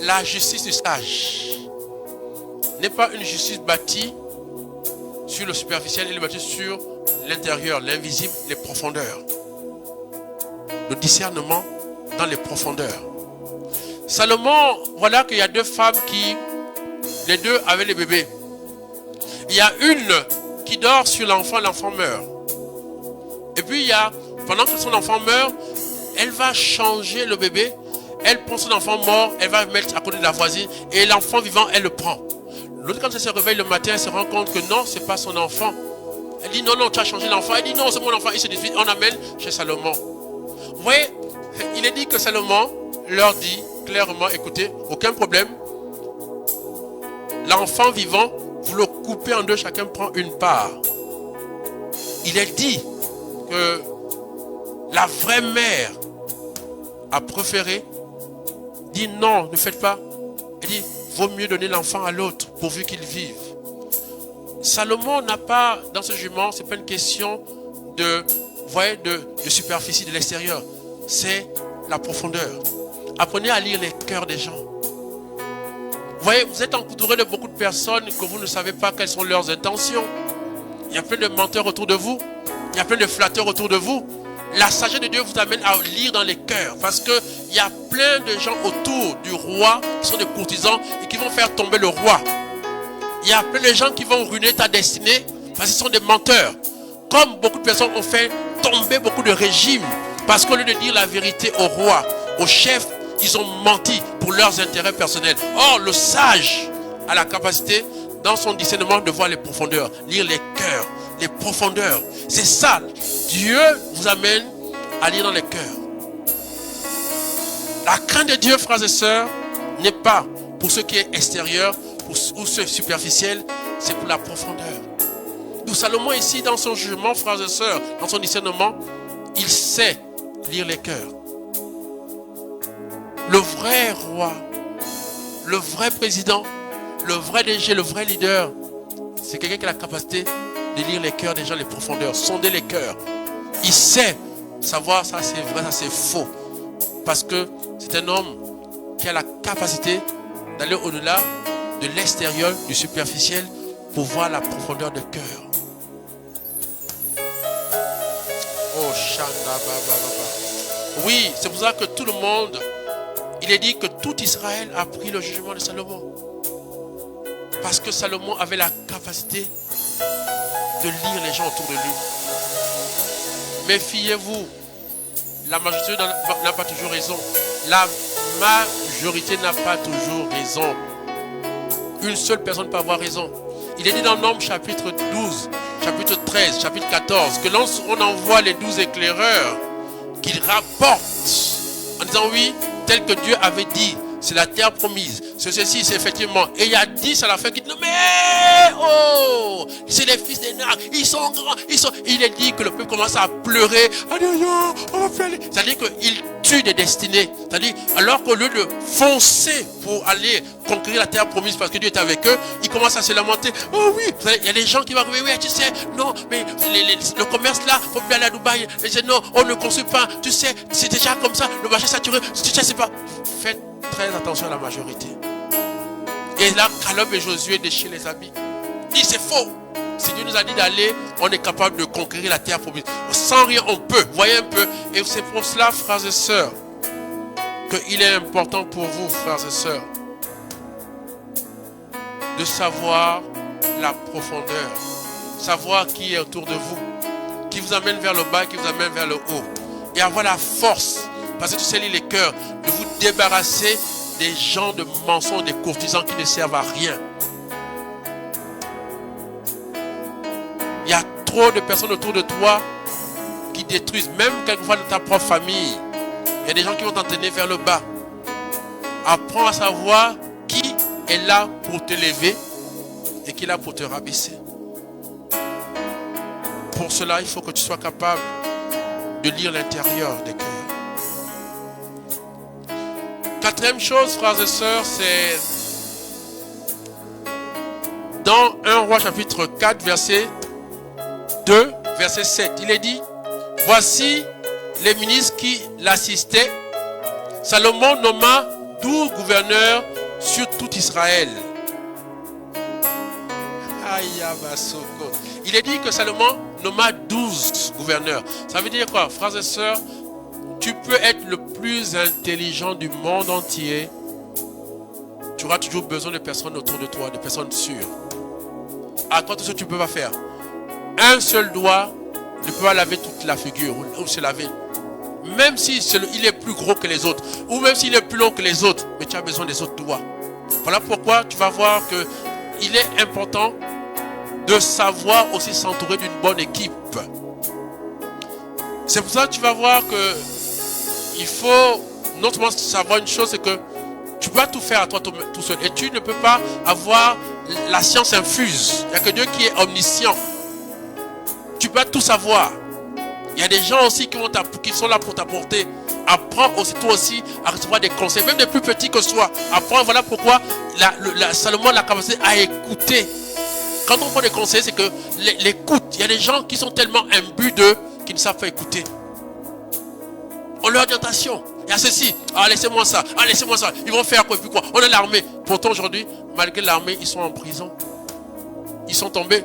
la justice du sage n'est pas une justice bâtie sur le superficiel, elle est bâtie sur l'intérieur, l'invisible, les profondeurs. Le discernement dans les profondeurs. Salomon, voilà qu'il y a 2 femmes qui, les 2 avaient les bébés. Il y a une qui dort sur l'enfant, l'enfant meurt. Et puis il y a, pendant que son enfant meurt, elle va changer le bébé, elle prend son enfant mort, elle va le mettre à côté de la voisine, et l'enfant vivant, elle le prend. L'autre, quand elle se réveille le matin, elle se rend compte que non, c'est pas son enfant. Elle dit non, non, tu as changé l'enfant. Elle dit non, c'est mon enfant. Il se dit, on amène chez Salomon. Vous voyez, il est dit que Salomon leur dit clairement, écoutez, aucun problème. L'enfant vivant vous le coupez en deux, chacun prend une part. Il est dit que la vraie mère a préféré, dit non, ne faites pas. Elle dit, vaut mieux donner l'enfant à l'autre pourvu qu'il vive. Salomon n'a pas, dans ce jugement, ce n'est pas une question de superficie de l'extérieur. C'est la profondeur. Apprenez à lire les cœurs des gens. Vous voyez, vous êtes entouré de beaucoup de personnes que vous ne savez pas quelles sont leurs intentions. Il y a plein de menteurs autour de vous. Il y a plein de flatteurs autour de vous. La sagesse de Dieu vous amène à lire dans les cœurs. Parce qu'il y a plein de gens autour du roi qui sont des courtisans et qui vont faire tomber le roi. Il y a plein de gens qui vont ruiner ta destinée parce qu'ils sont des menteurs. Comme beaucoup de personnes ont fait tomber beaucoup de régimes. Parce qu'au lieu de dire la vérité au roi, au chef, ils ont menti pour leurs intérêts personnels. Or, le sage a la capacité, dans son discernement, de voir les profondeurs, lire les cœurs, les profondeurs. C'est ça. Dieu vous amène à lire dans les cœurs. La crainte de Dieu, frères et sœurs, n'est pas pour ce qui est extérieur ou ce superficiel, c'est pour la profondeur. Donc Salomon ici, dans son jugement, frères et sœurs, dans son discernement, il sait lire les cœurs. Le vrai roi, le vrai président, le vrai DG, le vrai leader, c'est quelqu'un qui a la capacité de lire les cœurs des gens, les profondeurs, sonder les cœurs. Il sait savoir ça c'est vrai, ça c'est faux. Parce que c'est un homme qui a la capacité d'aller au-delà de l'extérieur, du superficiel, pour voir la profondeur de cœur. Oh, Shanda Baba. Oui, c'est pour ça que tout le monde, il est dit que tout Israël a pris le jugement de Salomon. Parce que Salomon avait la capacité de lire les gens autour de lui. Méfiez-vous, la majorité n'a pas toujours raison. La majorité n'a pas toujours raison. Une seule personne peut avoir raison. Il est dit dans Nombres chapitre 12, chapitre 13, chapitre 14, que lorsqu'on envoie les 12 éclaireurs, qu'ils rapportent en disant oui, tel que Dieu avait dit, c'est la terre promise, c'est ceci, c'est effectivement. Et il y a 10 à la fin qui disent, mais oh, c'est les fils d'Énak, ils sont grands, Il est dit que le peuple commence à pleurer, on va faire. C'est-à-dire qu'il tue des destinées. C'est-à-dire, alors qu'au lieu de foncer pour aller conquérir la terre promise parce que Dieu est avec eux, ils commencent à se lamenter. Oh oui, il y a des gens qui vont arriver, oui, tu sais, non, mais le commerce là, il faut plus aller à Dubaï. Ils disent, non, on ne construit pas, tu sais, c'est déjà comme ça, le marché saturé, tu sais, c'est pas. Faites très attention à la majorité. Et là, Caleb et Josué déchirent les habits. Ils disent, c'est faux. Si Dieu nous a dit d'aller, on est capable de conquérir la terre promise. Sans rien, on peut. Voyez un peu. Et c'est pour cela, frères et sœurs, qu'il est important pour vous, frères et sœurs, de savoir la profondeur. Savoir qui est autour de vous. Qui vous amène vers le bas, qui vous amène vers le haut. Et avoir la force, parce que tu sais lire les cœurs, de vous débarrasser des gens de mensonges, des courtisans qui ne servent à rien. Il y a trop de personnes autour de toi qui détruisent, même quelquefois dans ta propre famille. Il y a des gens qui vont t'entraîner vers le bas. Apprends à savoir qui est là pour te lever et qui est là pour te rabaisser. Pour cela, il faut que tu sois capable de lire l'intérieur des cœurs. Quatrième chose, frères et sœurs, c'est dans 1 Roi chapitre 4, verset 2, verset 7. Il est dit, voici les ministres qui l'assistaient. Salomon nomma 12 gouverneurs sur tout Israël. Il est dit que Salomon nomma 12 gouverneurs. Ça veut dire quoi, frères et sœurs? Tu peux être le plus intelligent du monde entier. Tu auras toujours besoin de personnes autour de toi, de personnes sûres. À toi, tout ce que tu ne peux pas faire. Un seul doigt ne peut pas laver toute la figure ou se laver. Même si il est plus gros que les autres, ou même s'il est plus long que les autres, mais tu as besoin des autres doigts. Voilà pourquoi tu vas voir qu'il est important de savoir aussi s'entourer d'une bonne équipe. C'est pour ça que tu vas voir que il faut non seulement savoir une chose, c'est que tu peux pas tout faire à toi tout seul. Et tu ne peux pas avoir la science infuse. Il n'y a que Dieu qui est omniscient. Tu peux tout savoir. Il y a des gens aussi qui sont là pour t'apporter. Apprends aussi, toi aussi, à recevoir des conseils, même des plus petits que soi. Apprends, voilà pourquoi Salomon a la capacité à écouter. Quand on prend des conseils, c'est que l'écoute. Il y a des gens qui sont tellement imbus d'eux qu'ils ne savent pas écouter. On leur orientation. Il y a ceci. Ah, laissez-moi ça. Ah, laissez-moi ça. Ils vont faire quoi et puis quoi. On a l'armée. Pourtant, aujourd'hui, malgré l'armée, ils sont en prison. Ils sont tombés.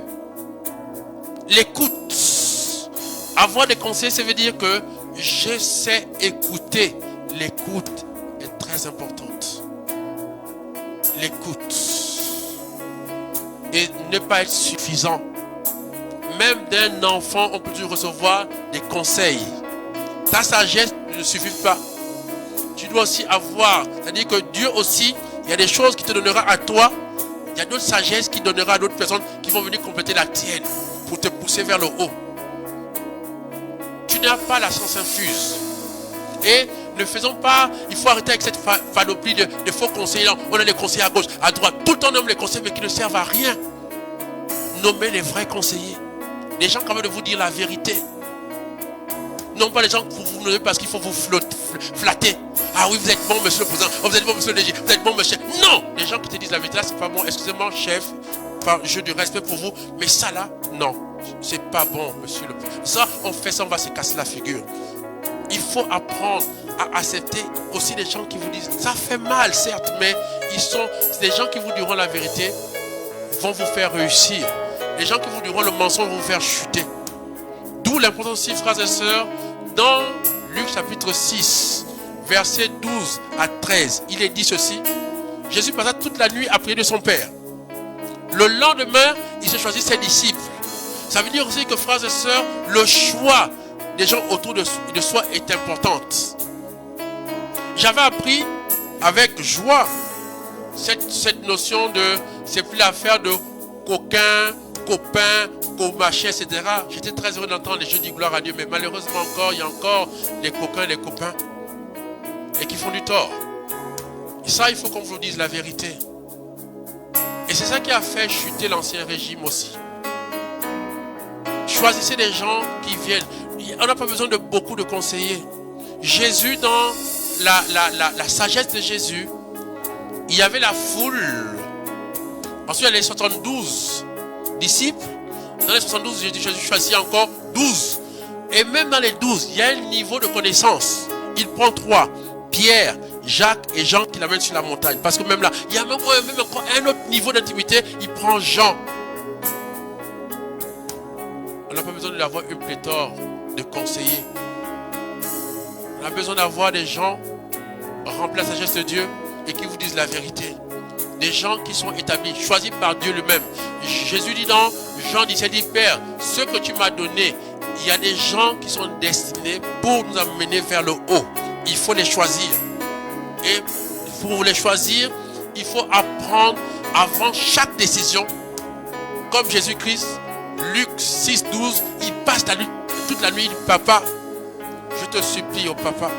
L'écoute. Avoir des conseils, ça veut dire que je sais écouter. L'écoute est très importante. L'écoute. Et ne pas être suffisant. Même d'un enfant, on peut toujours recevoir des conseils. Ta sagesse ne suffit pas. Tu dois aussi avoir, c'est-à-dire que Dieu aussi, il y a des choses qui te donnera à toi. Il y a d'autres sagesses qui donnera à d'autres personnes qui vont venir compléter la tienne pour te pousser vers le haut. Tu n'as pas la science infuse. Et ne faisons pas, il faut arrêter avec cette panoplie de faux conseillers. On a des conseillers à gauche, à droite. Tout le temps on nomme les conseillers mais qui ne servent à rien. Nommez les vrais conseillers. Les gens capables de vous dire la vérité. Non pas les gens que vous nommez parce qu'il faut vous flatter. Ah oui, vous êtes bon, monsieur le président. Oh, vous êtes bon, monsieur le DG. Vous êtes bon, monsieur. Non, les gens qui te disent la vérité, là, c'est pas bon. Excusez-moi, chef. Par jeu de respect pour vous. Mais ça, là, non. C'est pas bon, monsieur le président. Ça, on fait ça, on va se casser la figure. Il faut apprendre à accepter aussi les gens qui vous disent, ça fait mal, certes, mais c'est des gens qui vous diront la vérité, vont vous faire réussir. Les gens qui vous diront le mensonge vont vous faire chuter. D'où l'importance aussi, frères et sœurs, dans Luc chapitre 6, versets 12 à 13, il est dit ceci. Jésus passa toute la nuit à prier de son Père. Le lendemain, il se choisit ses disciples. Ça veut dire aussi que, frères et sœurs, le choix des gens autour de soi est important. J'avais appris avec joie cette notion de, c'est plus l'affaire de coquin, copain, co-machin, etc. J'étais très heureux d'entendre les jeux de gloire à Dieu, mais malheureusement encore, il y a encore des coquins, des copains, et qui font du tort. Et ça, il faut qu'on vous dise la vérité. Et c'est ça qui a fait chuter l'ancien régime aussi. Choisissez des gens qui viennent. On n'a pas besoin de beaucoup de conseillers. Jésus, dans la sagesse de Jésus, il y avait la foule. Ensuite, il y a les 72 disciples. Dans les 72, Jésus choisit encore 12. Et même dans les 12, il y a un niveau de connaissance. Il prend 3. Pierre, Jacques et Jean qui l'amènent sur la montagne. Parce que même là, il y a même encore un autre niveau d'intimité. Il prend Jean. On n'a pas besoin d'avoir une pléthore de conseillers. On a besoin d'avoir des gens remplis de la sagesse de Dieu et qui vous disent la vérité. Des gens qui sont établis, choisis par Dieu lui-même. Jésus dit dans Jean 17, dit, Père, ce que tu m'as donné, il y a des gens qui sont destinés pour nous amener vers le haut. Il faut les choisir. Et pour les choisir, il faut apprendre avant chaque décision. Comme Jésus-Christ, Luc 6, 12, il passe toute la nuit, il dit, Papa, je te supplie, oh Papa,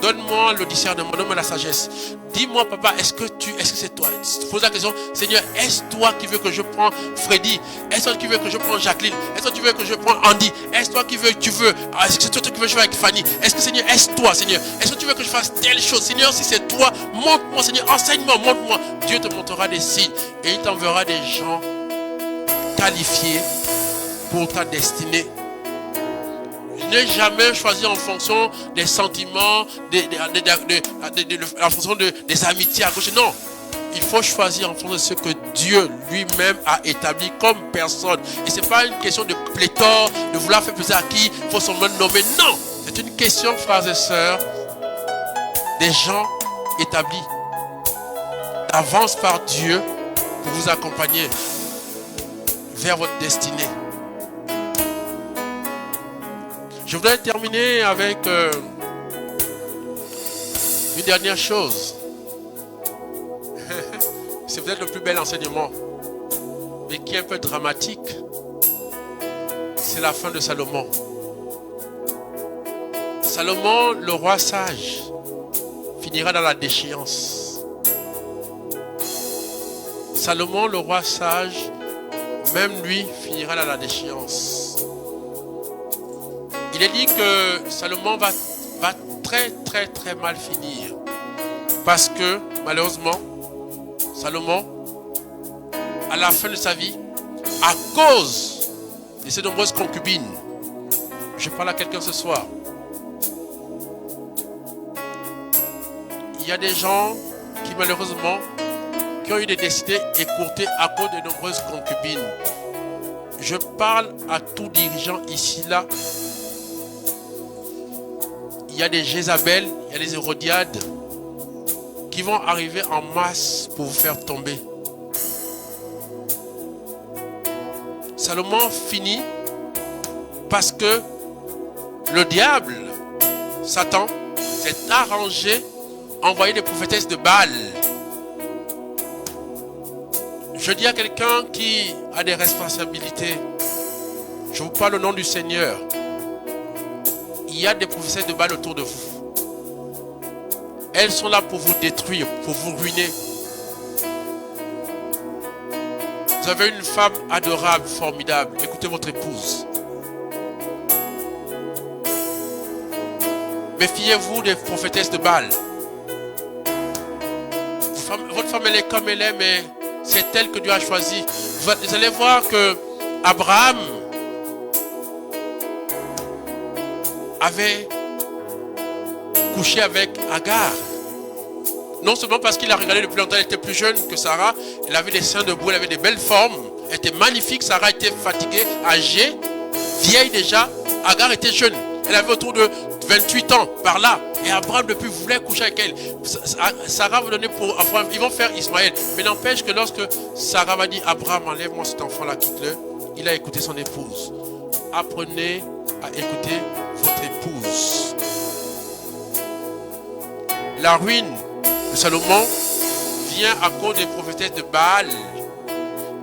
donne-moi le discernement, donne-moi la sagesse. Dis-moi, Papa, est-ce que c'est toi? Pose la question, Seigneur, est-ce toi qui veux que je prends Freddy? Est-ce toi qui veux que je prends Jacqueline? Est-ce toi qui veux que je prends Andy? Est-ce toi qui veux est-ce que c'est toi qui veux que je fasse avec Fanny? Est-ce que Seigneur, est-ce toi, Seigneur? Est-ce que tu veux que je fasse telle chose? Seigneur, si c'est toi, montre-moi, Seigneur, enseigne-moi, montre-moi. Dieu te montrera des signes et il t'enverra des gens qualifiés pour ta destinée. Ne jamais choisir en fonction des sentiments, en fonction des amitiés à gauche. Non, il faut choisir en fonction de ce que Dieu lui-même a établi comme personne. Et ce n'est pas une question de pléthore, de vouloir faire plaisir à qui il faut seulement nommer. Non, c'est une question, frères et sœurs, des gens établis d'avance par Dieu pour vous accompagner vers votre destinée. Je voudrais terminer avec une dernière chose. C'est peut-être le plus bel enseignement, mais qui est un peu dramatique. C'est la fin de Salomon. Salomon, le roi sage, finira dans la déchéance. Salomon, le roi sage, même lui finira dans la déchéance. Il est dit que Salomon va très très très mal finir. Parce que malheureusement, Salomon, à la fin de sa vie, à cause de ses nombreuses concubines, je parle à quelqu'un ce soir. Il y a des gens qui malheureusement qui ont eu des destinées écourtées à cause de nombreuses concubines. Je parle à tout dirigeant ici, là. Il y a des Jézabel, il y a des Hérodiades qui vont arriver en masse pour vous faire tomber. Salomon finit parce que le diable, Satan, s'est arrangé à envoyer des prophétesses de Baal. Je dis à quelqu'un qui a des responsabilités, je vous parle au nom du Seigneur. Il y a des prophétesses de Baal autour de vous. Elles sont là pour vous détruire, pour vous ruiner. Vous avez une femme adorable, formidable. Écoutez votre épouse. Méfiez-vous des prophétesses de Baal. Votre femme, elle est comme elle est, mais c'est elle que Dieu a choisi. Vous allez voir que Abraham avait couché avec Agar. Non seulement parce qu'il a regardé depuis longtemps, elle était plus jeune que Sarah. Elle avait des seins debout, elle avait des belles formes. Elle était magnifique. Sarah était fatiguée, âgée, vieille déjà. Agar était jeune. Elle avait autour de 28 ans par là. Et Abraham depuis voulait coucher avec elle. Sarah va donner pour Abraham. Ils vont faire Ismaël. Mais n'empêche que lorsque Sarah va dire Abraham, enlève-moi cet enfant-là, quitte-le. Il a écouté son épouse. Apprenez à écouter votre épouse. La ruine de Salomon vient à cause des prophétesses de Baal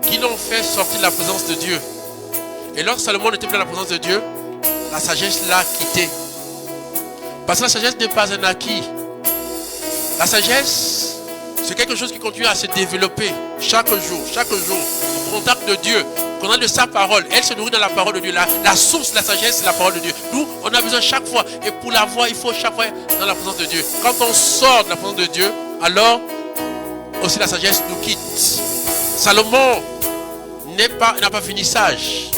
qui l'ont fait sortir de la présence de Dieu. Et lorsque Salomon n'était plus dans la présence de Dieu, la sagesse l'a quitté. Parce que la sagesse n'est pas un acquis. La sagesse, c'est quelque chose qui continue à se développer chaque jour, au contact de Dieu, au contact de sa parole. Elle se nourrit dans la parole de Dieu. La source de la sagesse, c'est la parole de Dieu. Nous, on a besoin chaque fois. Et pour l'avoir, il faut chaque fois être dans la présence de Dieu. Quand on sort de la présence de Dieu, alors aussi la sagesse nous quitte. Salomon n'a pas fini sage.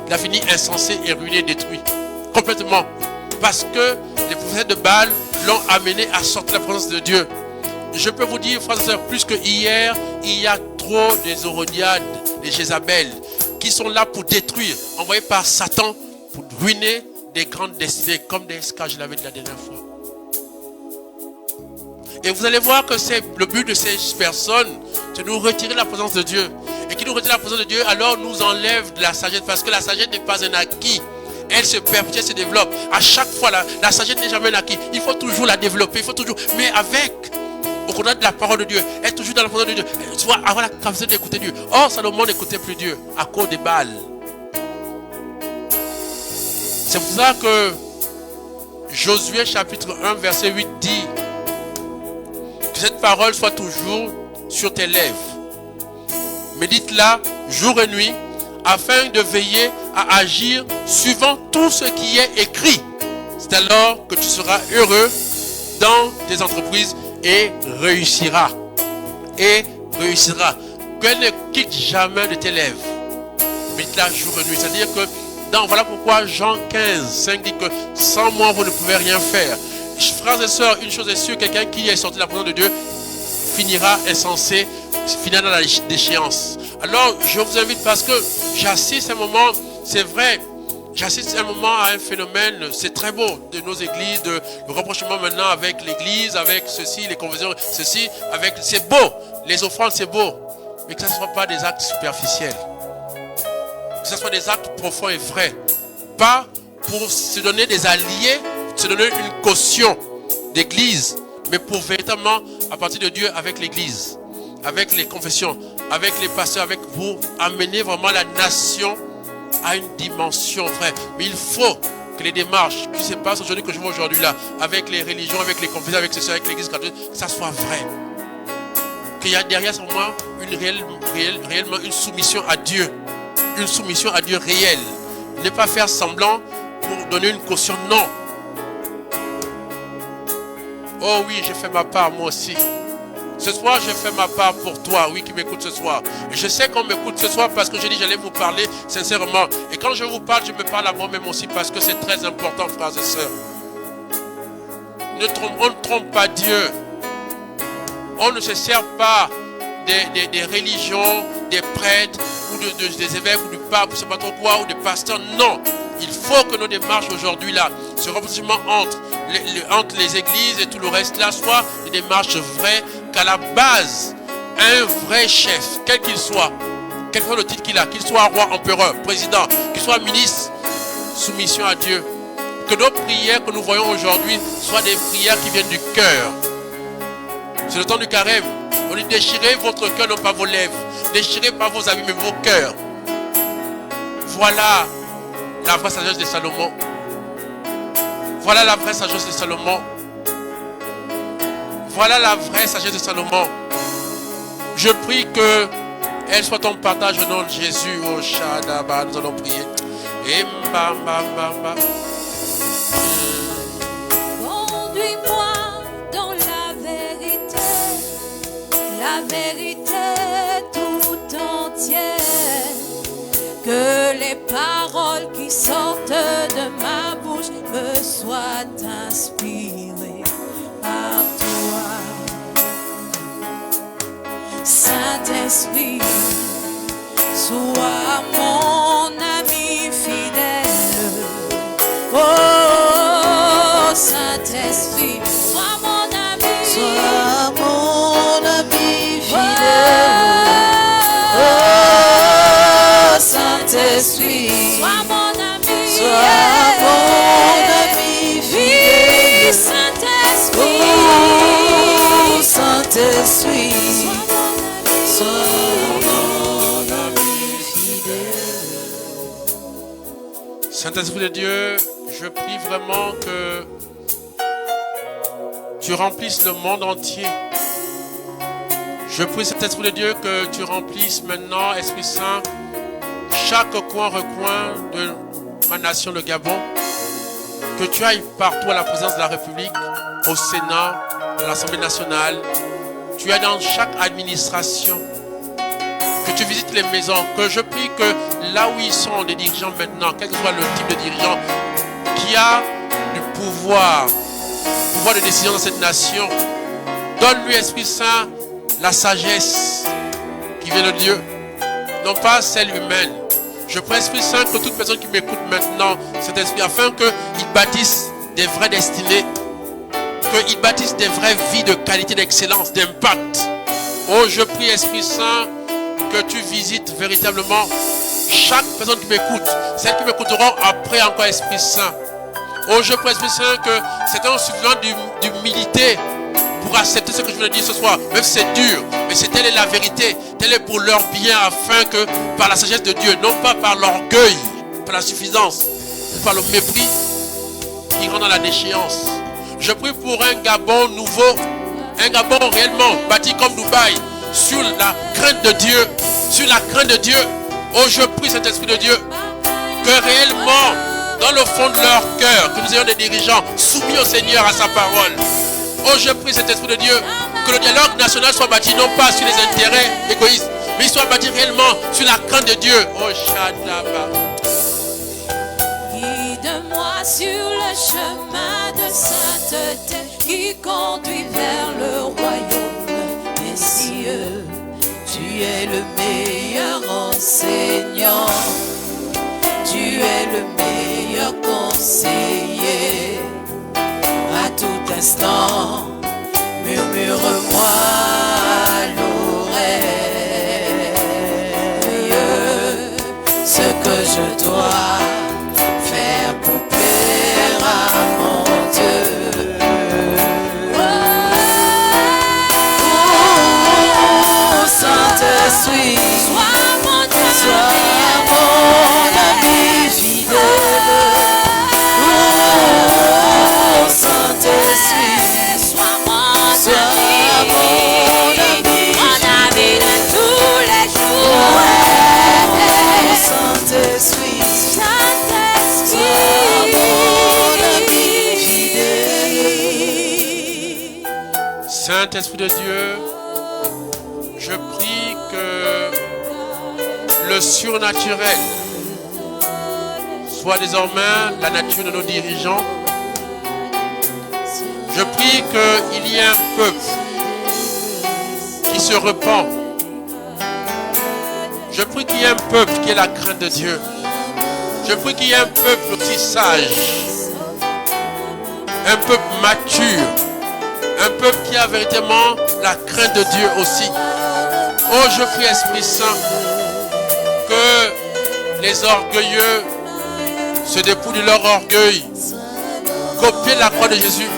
Il a fini insensé et ruiné, détruit. Complètement. Parce que les prophètes de Baal l'ont amené à sortir de la présence de Dieu. Je peux vous dire, frères et sœurs, plus que hier, il y a trop des Hérodiades, des Jézabel, qui sont là pour détruire, envoyés par Satan, pour ruiner des grandes destinées, comme des esclaves, je l'avais dit la dernière fois. Et vous allez voir que c'est le but de ces personnes, c'est de nous retirer de la présence de Dieu. Et qui nous retire de la présence de Dieu, alors nous enlève de la sagesse, parce que la sagesse n'est pas un acquis. Elle se perpétue, elle se développe. À chaque fois, la sagesse n'est jamais un acquis. Il faut toujours la développer, il faut toujours, mais avec, au contact de la parole de Dieu, être toujours dans la présence de Dieu, tu vois, avoir la capacité d'écouter Dieu. Or, Salomon n'écoutait plus Dieu à cause des Baal. C'est pour ça que Josué chapitre 1 verset 8 dit que cette parole soit toujours sur tes lèvres. Médite-la jour et nuit afin de veiller à agir suivant tout ce qui est écrit. C'est alors que tu seras heureux dans tes entreprises et réussiras. Et réussiras. Qu'elle ne quitte jamais de tes lèvres. Médite-la jour et nuit. C'est-à-dire que voilà pourquoi Jean 15, 5 dit que sans moi vous ne pouvez rien faire. Frères et sœurs, une chose est sûre, quelqu'un qui est sorti de la présence de Dieu finira insensé, finira dans la déchéance. Alors je vous invite parce que j'assiste un moment, c'est vrai, j'assiste un moment à un phénomène, c'est très beau de nos églises, le rapprochement maintenant avec l'église, avec ceci, les conversions, ceci, avec, c'est beau, les offrandes c'est beau, mais que ce ne soit pas des actes superficiels. Que ce soit des actes profonds et vrais. Pas pour se donner des alliés, se donner une caution d'église, mais pour véritablement, à partir de Dieu, avec l'église, avec les confessions, avec les pasteurs, avec vous, amener vraiment la nation à une dimension vraie. Mais il faut que les démarches qui se passent aujourd'hui, que je vois aujourd'hui là, avec les religions, avec les confessions, avec ceci, avec l'église catholique, que ça soit vrai. qu'il y a derrière moi réellement une soumission à Dieu. Une soumission à Dieu réelle. Ne pas faire semblant pour donner une caution. Non. Oh oui, j'ai fait ma part moi aussi. Ce soir, je fais ma part pour toi, oui, qui m'écoute ce soir. Et je sais qu'on m'écoute ce soir parce que j'ai dit j'allais vous parler sincèrement. Et quand je vous parle, je me parle à moi-même aussi parce que c'est très important, frères et sœurs. On ne trompe pas Dieu. On ne se sert pas des religions, des prêtres, ou des évêques, ou du pape, ou je ne sais pas trop quoi, ou des pasteurs. Non. Il faut que nos démarches aujourd'hui là, ce rapprochement entre les églises et tout le reste là, soit des démarches vraies, qu'à la base, un vrai chef, quel qu'il soit, quel que soit le titre qu'il a, qu'il soit roi, empereur, président, qu'il soit ministre, soumission à Dieu. Que nos prières que nous voyons aujourd'hui soient des prières qui viennent du cœur. C'est le temps du carême. On dit déchirez votre cœur, non pas vos lèvres. Déchirez pas vos habits, mais vos cœurs. Voilà la vraie sagesse de Salomon. Voilà la vraie sagesse de Salomon. Voilà la vraie sagesse de Salomon. Je prie que elle soit ton partage au nom de Jésus. Oh Shadaba, nous allons prier. Et conduis-moi dans la vérité tout entière. Que les paroles qui sortent de ma bouche me soient inspirées par toi. Saint-Esprit, sois mon ami fidèle. Oh, Saint-Esprit, sois mon ami. Sois mon ami fidèle. Saint-Esprit, sois mon ami, sois mon ami fidèle. Oui, Saint-Esprit, oh, Saint-Esprit, sois mon ami fidèle. Saint-Esprit de Dieu, je prie vraiment que tu remplisses le monde entier. Je prie, Saint-Esprit de Dieu, que tu remplisses maintenant, Esprit Saint, chaque coin-recoin de ma nation, le Gabon. Que tu ailles partout à la présidence de la République, au Sénat, à l'Assemblée nationale. Tu ailles dans chaque administration. Que tu visites les maisons. Que je prie que là où ils sont, les dirigeants maintenant, quel que soit le type de dirigeant, qui a du pouvoir de décision dans cette nation, donne-lui, Esprit Saint, la sagesse qui vient de Dieu, non pas celle humaine. Je prie, Esprit Saint, que toute personne qui m'écoute maintenant, cet esprit, afin qu'ils bâtissent des vraies destinées, qu'ils bâtissent des vraies vies de qualité, d'excellence, d'impact. Oh, je prie, Esprit Saint, que tu visites véritablement chaque personne qui m'écoute, celles qui m'écouteront après encore, Esprit Saint. Oh, je prie, Esprit Saint, que c'est un suffisant d'humilité pour accepter ce que je viens de dire ce soir. Même si c'est dur, mais c'est telle est la vérité. Telle est pour leur bien, afin que par la sagesse de Dieu, non pas par l'orgueil, par la suffisance, par le mépris, ils rentrent dans la déchéance. Je prie pour un Gabon nouveau, un Gabon réellement bâti comme Dubaï, sur la crainte de Dieu, sur la crainte de Dieu. Oh, je prie, cet Esprit de Dieu, que réellement, dans le fond de leur cœur, que nous ayons des dirigeants soumis au Seigneur, à sa parole. Oh, je prie, cet Esprit de Dieu, que le dialogue national soit bâti non pas sur les intérêts égoïstes, mais il soit bâti réellement sur la crainte de Dieu. Oh, Shadaba. guide-moi sur le chemin de sainteté qui conduit vers le royaume des cieux. Tu es le meilleur enseignant, tu es le meilleur conseiller. À tout instant, murmure-moi à l'oreille ce que je dois faire pour plaire à mon Dieu. Oh, Saint-Esprit, sois mon ami fidèle. Oh, Saint-Esprit, sois mon ami Saint-Esprit de Dieu, je prie que le surnaturel soit désormais la nature de nos dirigeants. Je prie qu'il y ait un peuple qui se repent. Je prie qu'il y ait un peuple qui ait la crainte de Dieu. Je prie qu'il y ait un peuple aussi sage, un peuple mature, un peuple qui a véritablement la crainte de Dieu aussi. Oh, je prie, Esprit Saint, que les orgueilleux se dépouillent de leur orgueil, copient la croix de Jésus.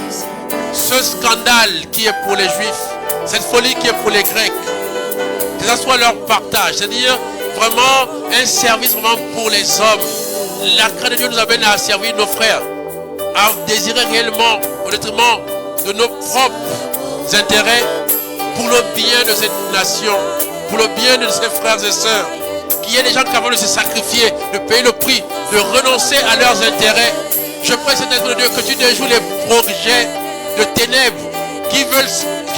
Ce scandale qui est pour les Juifs, cette folie qui est pour les Grecs, que ce soit leur partage, c'est-à-dire vraiment un service vraiment pour les hommes. La crainte de Dieu nous amène à servir nos frères, à désirer réellement, au détriment de nos propres intérêts, pour le bien de cette nation, pour le bien de ses frères et sœurs. Qu'il y ait des gens capables de se sacrifier, de payer le prix, de renoncer à leurs intérêts. Je prie, Saint-Esprit de Dieu, que tu déjoues les projets de ténèbres qui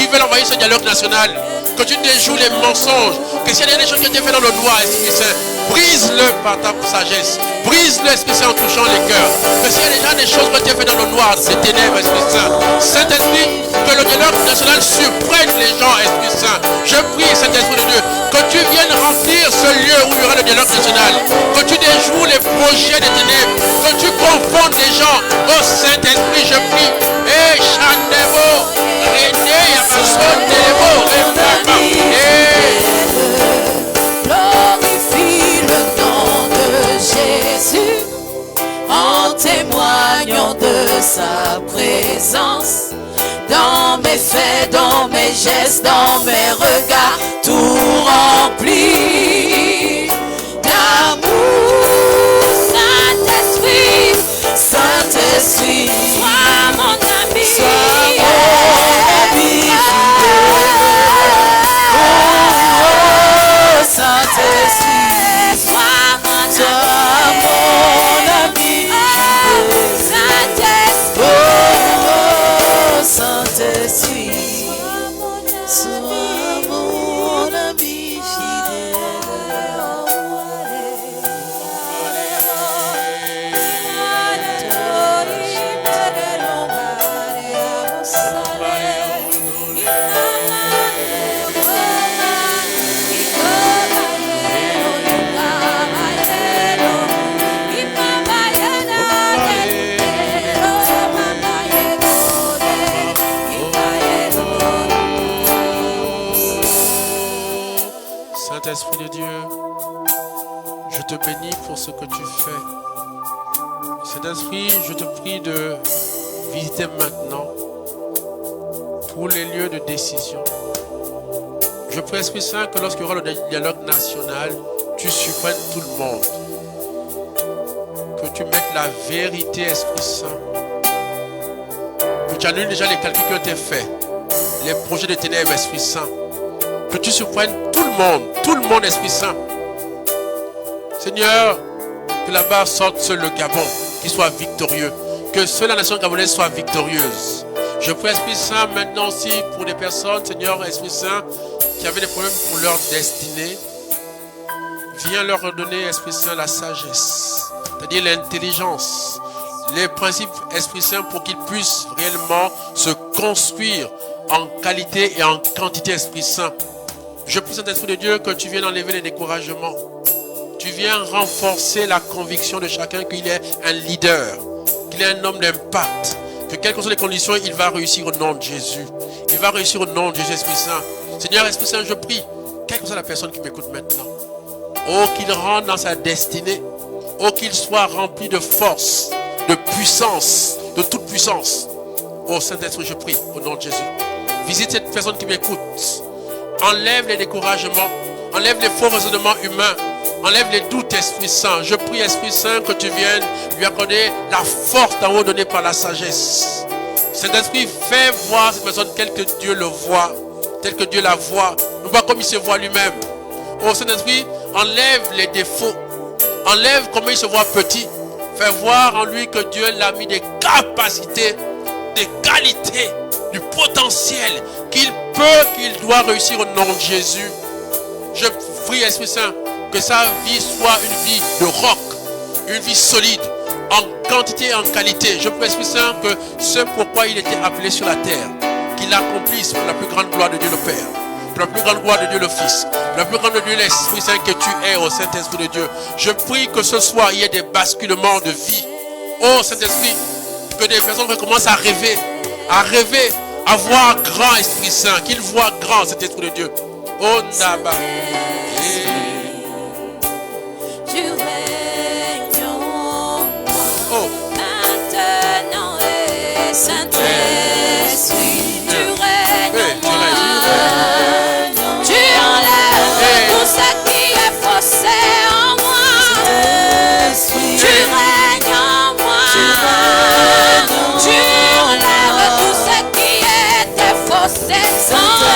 veulent envahir ce dialogue national. Que tu déjoues les mensonges. Que s'il y a des choses qui ont été faites dans le noir, Esprit Saint, brise-le par ta sagesse. Brise-le, Esprit Saint, en touchant les cœurs. Que s'il y a déjà des choses qui ont été faites dans le noir, ces ténèbres, Esprit Saint. Saint-Esprit, que le dialogue national surprenne les gens, Esprit Saint. Je prie, Saint-Esprit de Dieu, que tu viennes remplir ce lieu où il y aura le dialogue national. Que tu déjoues les projets des ténèbres. Que tu confondes les gens. Oh Saint-Esprit, je prie. Et Chandebo, René, Yamasson, Télébo, glorifie le nom de Jésus en témoignant de sa présence. Dans mes faits, dans mes gestes, dans mes regards, tout rempli d'amour. Saint-Esprit, Saint-Esprit, sois mon ami, sois mon ami fidèle. Oh, Saint-Esprit, sois mon ami fidèle. Oh, Saint-Esprit, sois mon ami fidèle. Saint-Esprit de Dieu, je te bénis pour ce que tu fais. Saint-Esprit, je te prie de visiter maintenant tous les lieux de décision. Je prie, Esprit Saint, que lorsqu'il y aura le dialogue national, tu supprennes tout le monde. Que tu mettes la vérité, Esprit Saint. Que tu annules déjà les calculs qui ont été faits. Les projets de ténèbres, Esprit Saint. Que tu supprennes tout le monde, Esprit Saint. Seigneur, que là-bas sorte seul le Gabon, qu'il soit victorieux. Que seule la nation gabonaise soit victorieuse. Je prie, Esprit Saint, maintenant aussi pour des personnes, Seigneur, Esprit Saint, qui avaient des problèmes pour leur destinée. Viens leur redonner, Esprit Saint, la sagesse, c'est-à-dire l'intelligence, les principes, Esprit Saint, pour qu'ils puissent réellement se construire en qualité et en quantité, Esprit Saint. Je prie, Saint-Esprit de Dieu, que tu viennes enlever les découragements. Tu viens renforcer la conviction de chacun qu'il est un leader, qu'il est un homme d'impact, que quelles que soient les conditions, il va réussir au nom de Jésus. Il va réussir au nom de Jésus, Esprit Saint. Seigneur, Esprit Saint, je prie, quelle que soit la personne qui m'écoute maintenant, oh, qu'il rentre dans sa destinée, oh, qu'il soit rempli de force, de puissance, de toute puissance. Oh, Saint-Esprit, je prie au nom de Jésus. Visite cette personne qui m'écoute. Enlève les découragements, enlève les faux raisonnements humains, enlève les doutes, Esprit Saint. Je prie, Esprit Saint, que tu viennes lui accorder la force d'en haut donnée par la sagesse. Saint-Esprit, fais voir cette personne tel que Dieu le voit, tel que Dieu la voit, non pas comme il se voit lui-même. Oh Saint-Esprit, enlève les défauts, enlève comment il se voit petit. Fais voir en lui que Dieu l'a mis des capacités, des qualités, du potentiel potentiel qu'il doit réussir au nom de Jésus. Je prie, Esprit Saint, que sa vie soit une vie de roc, une vie solide, en quantité et en qualité. Je prie, Esprit Saint, que ce pourquoi il était appelé sur la terre, qu'il l'accomplisse pour la plus grande gloire de Dieu le Père, pour la plus grande gloire de Dieu le Fils, pour la plus grande gloire de Dieu l'Esprit Saint que tu es au Saint-Esprit de Dieu. Je prie que ce soir, il y ait des basculements de vie. Oh Saint-Esprit, que des personnes recommencent à rêver, à voir grand Esprit Saint, qu'ils voient grand cet Esprit de Dieu. Oh Naba. Tu règnes en moi. Oh. Maintenant et Saint-Esprit, tu règnes en moi. Tu enlèves tout ce qui est faussé en moi. Tu règnes en moi. Tu enlèves tout ce qui était faussé en moi.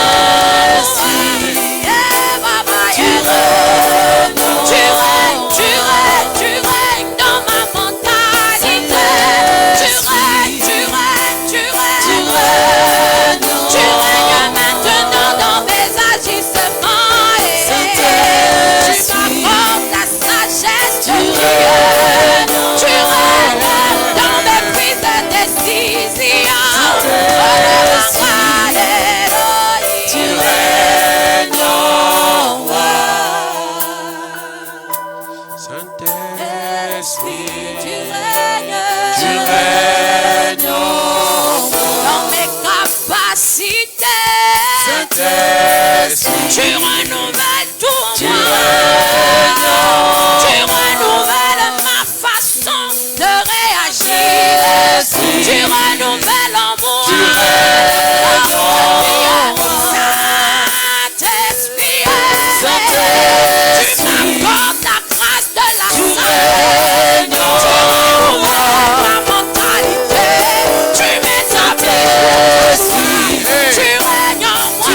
Tu renouvelles tout moi. Tu renouvelles ma façon de réagir. Tu renouvelles en moi. Saint-Esprit, tu m'apportes la grâce de la sainte. Tu renouvelles ma mentalité. Tu m'établis. Tu règnes en moi.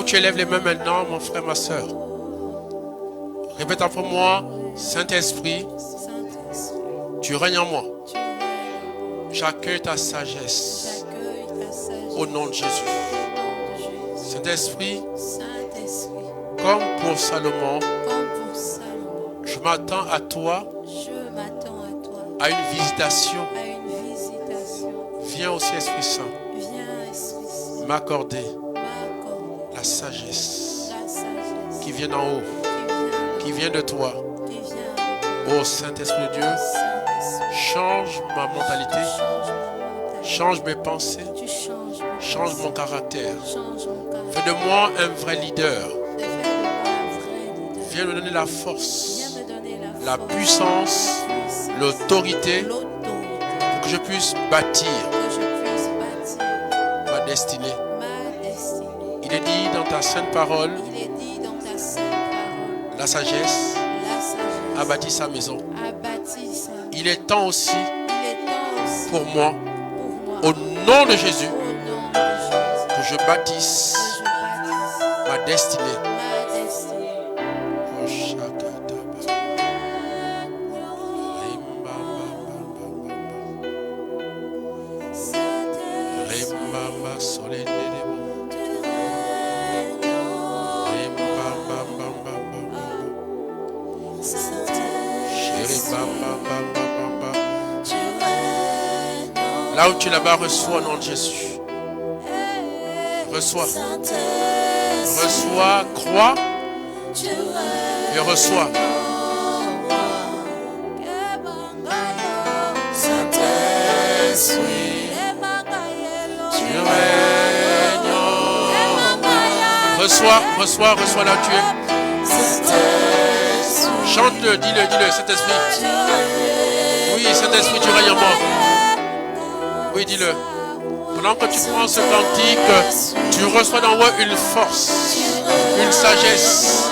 Tu élèves les mains maintenant, mon frère, ma soeur. Répète après moi, Saint-Esprit, tu règnes en moi. J'accueille ta sagesse au nom de Jésus. Saint-Esprit, comme pour Salomon, je m'attends à toi, à une visitation. Viens aussi, Esprit Saint, m'accorder la sagesse qui vient d'en haut, qui vient de toi. Ô Saint-Esprit de Dieu, change ma mentalité, change mes pensées, change mon caractère. Fais de moi un vrai leader. Viens me donner la force, la puissance, l'autorité pour que je puisse bâtir ma destinée. Il est dit dans ta sainte parole, la sagesse a bâti sa maison. Il est temps aussi pour moi, au nom de Jésus, que je bâtisse ma destinée. Là où tu là-bas, reçois au nom de Jésus. Reçois. Reçois, crois et reçois. règnes. Reçois là où tu es. Chante-le, dis-le, Saint-Esprit. Oui, Saint-Esprit, tu règnes en moi. Oui, dis-le. Pendant que tu prends ce cantique, tu reçois d'en haut une force, une sagesse.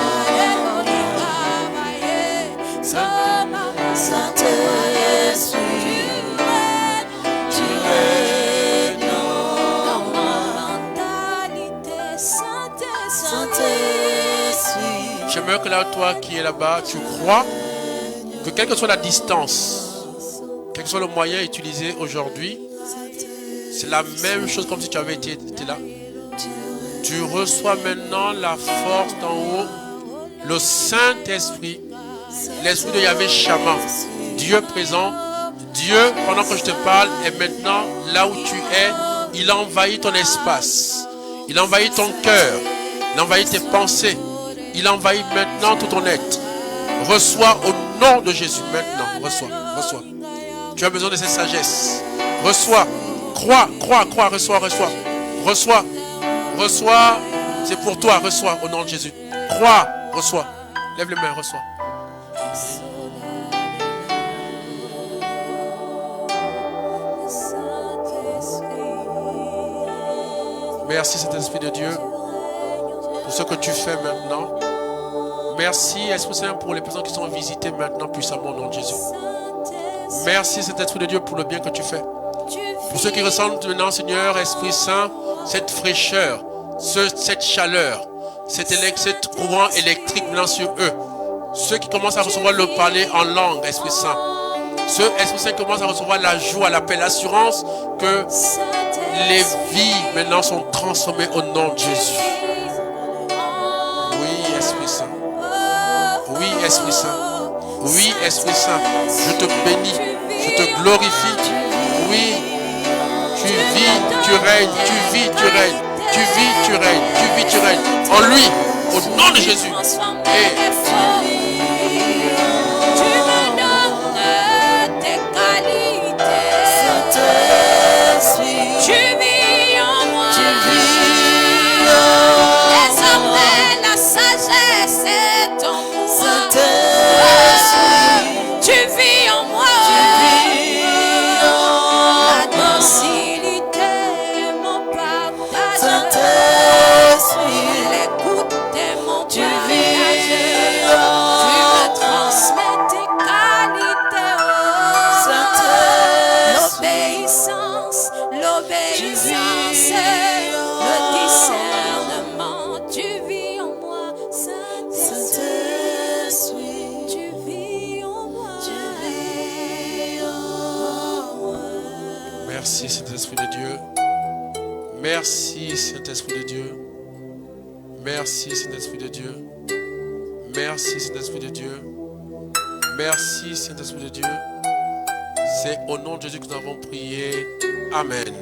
J'aimerais que là, toi qui es là-bas, tu crois que quelle que soit la distance, quel que soit le moyen utilisé aujourd'hui, c'est la même chose comme si tu avais été là. Tu reçois maintenant la force d'en haut, le Saint-Esprit, l'Esprit de Yahvé Shammah, Dieu présent. Dieu, pendant que je te parle, est maintenant là où tu es. Il envahit ton espace. Il envahit ton cœur. Il envahit tes pensées. Il envahit maintenant tout ton être. Reçois au nom de Jésus maintenant. Reçois. Tu as besoin de cette sagesse. Reçois. Crois, reçois. Reçois. C'est pour toi. Reçois au nom de Jésus. Crois, reçois. Lève les mains, reçois. Merci Saint-Esprit de Dieu pour ce que tu fais maintenant. Merci Esprit Saint pour les personnes qui sont visitées maintenant puissamment au nom de Jésus. Merci Saint-Esprit de Dieu pour le bien que tu fais. Pour ceux qui ressentent maintenant, Seigneur, Esprit Saint, cette fraîcheur, cette chaleur, cet courant électrique maintenant sur eux. Ceux qui commencent à recevoir le parler en langue, Esprit Saint. Ceux, Esprit Saint, commencent à recevoir la joie, la paix, l'assurance que les vies maintenant sont transformées au nom de Jésus. Oui, Esprit Saint. Oui, Esprit Saint. Oui, Esprit Saint. Je te bénis. Je te glorifie. Oui. Tu vis, tu règnes. Tu vis, tu règnes. Tu vis, tu règnes. Tu vis, tu règnes. En lui, au nom de Jésus. Et tu vis en moi. Désormais la sagesse est en moi. Tu vis en moi. La docilité est mon partage. L'écoute est mon partage. Tu me transmets tes qualités. L'obéissance, le discernement, tu vis en moi, Saint-Esprit, tu vis en moi, merci Saint-Esprit de Dieu. Merci Saint-Esprit de Dieu. Merci Saint-Esprit de Dieu. Merci Saint-Esprit de Dieu. Merci Saint-Esprit de Dieu. C'est au nom de Jésus que nous avons prié. Amen.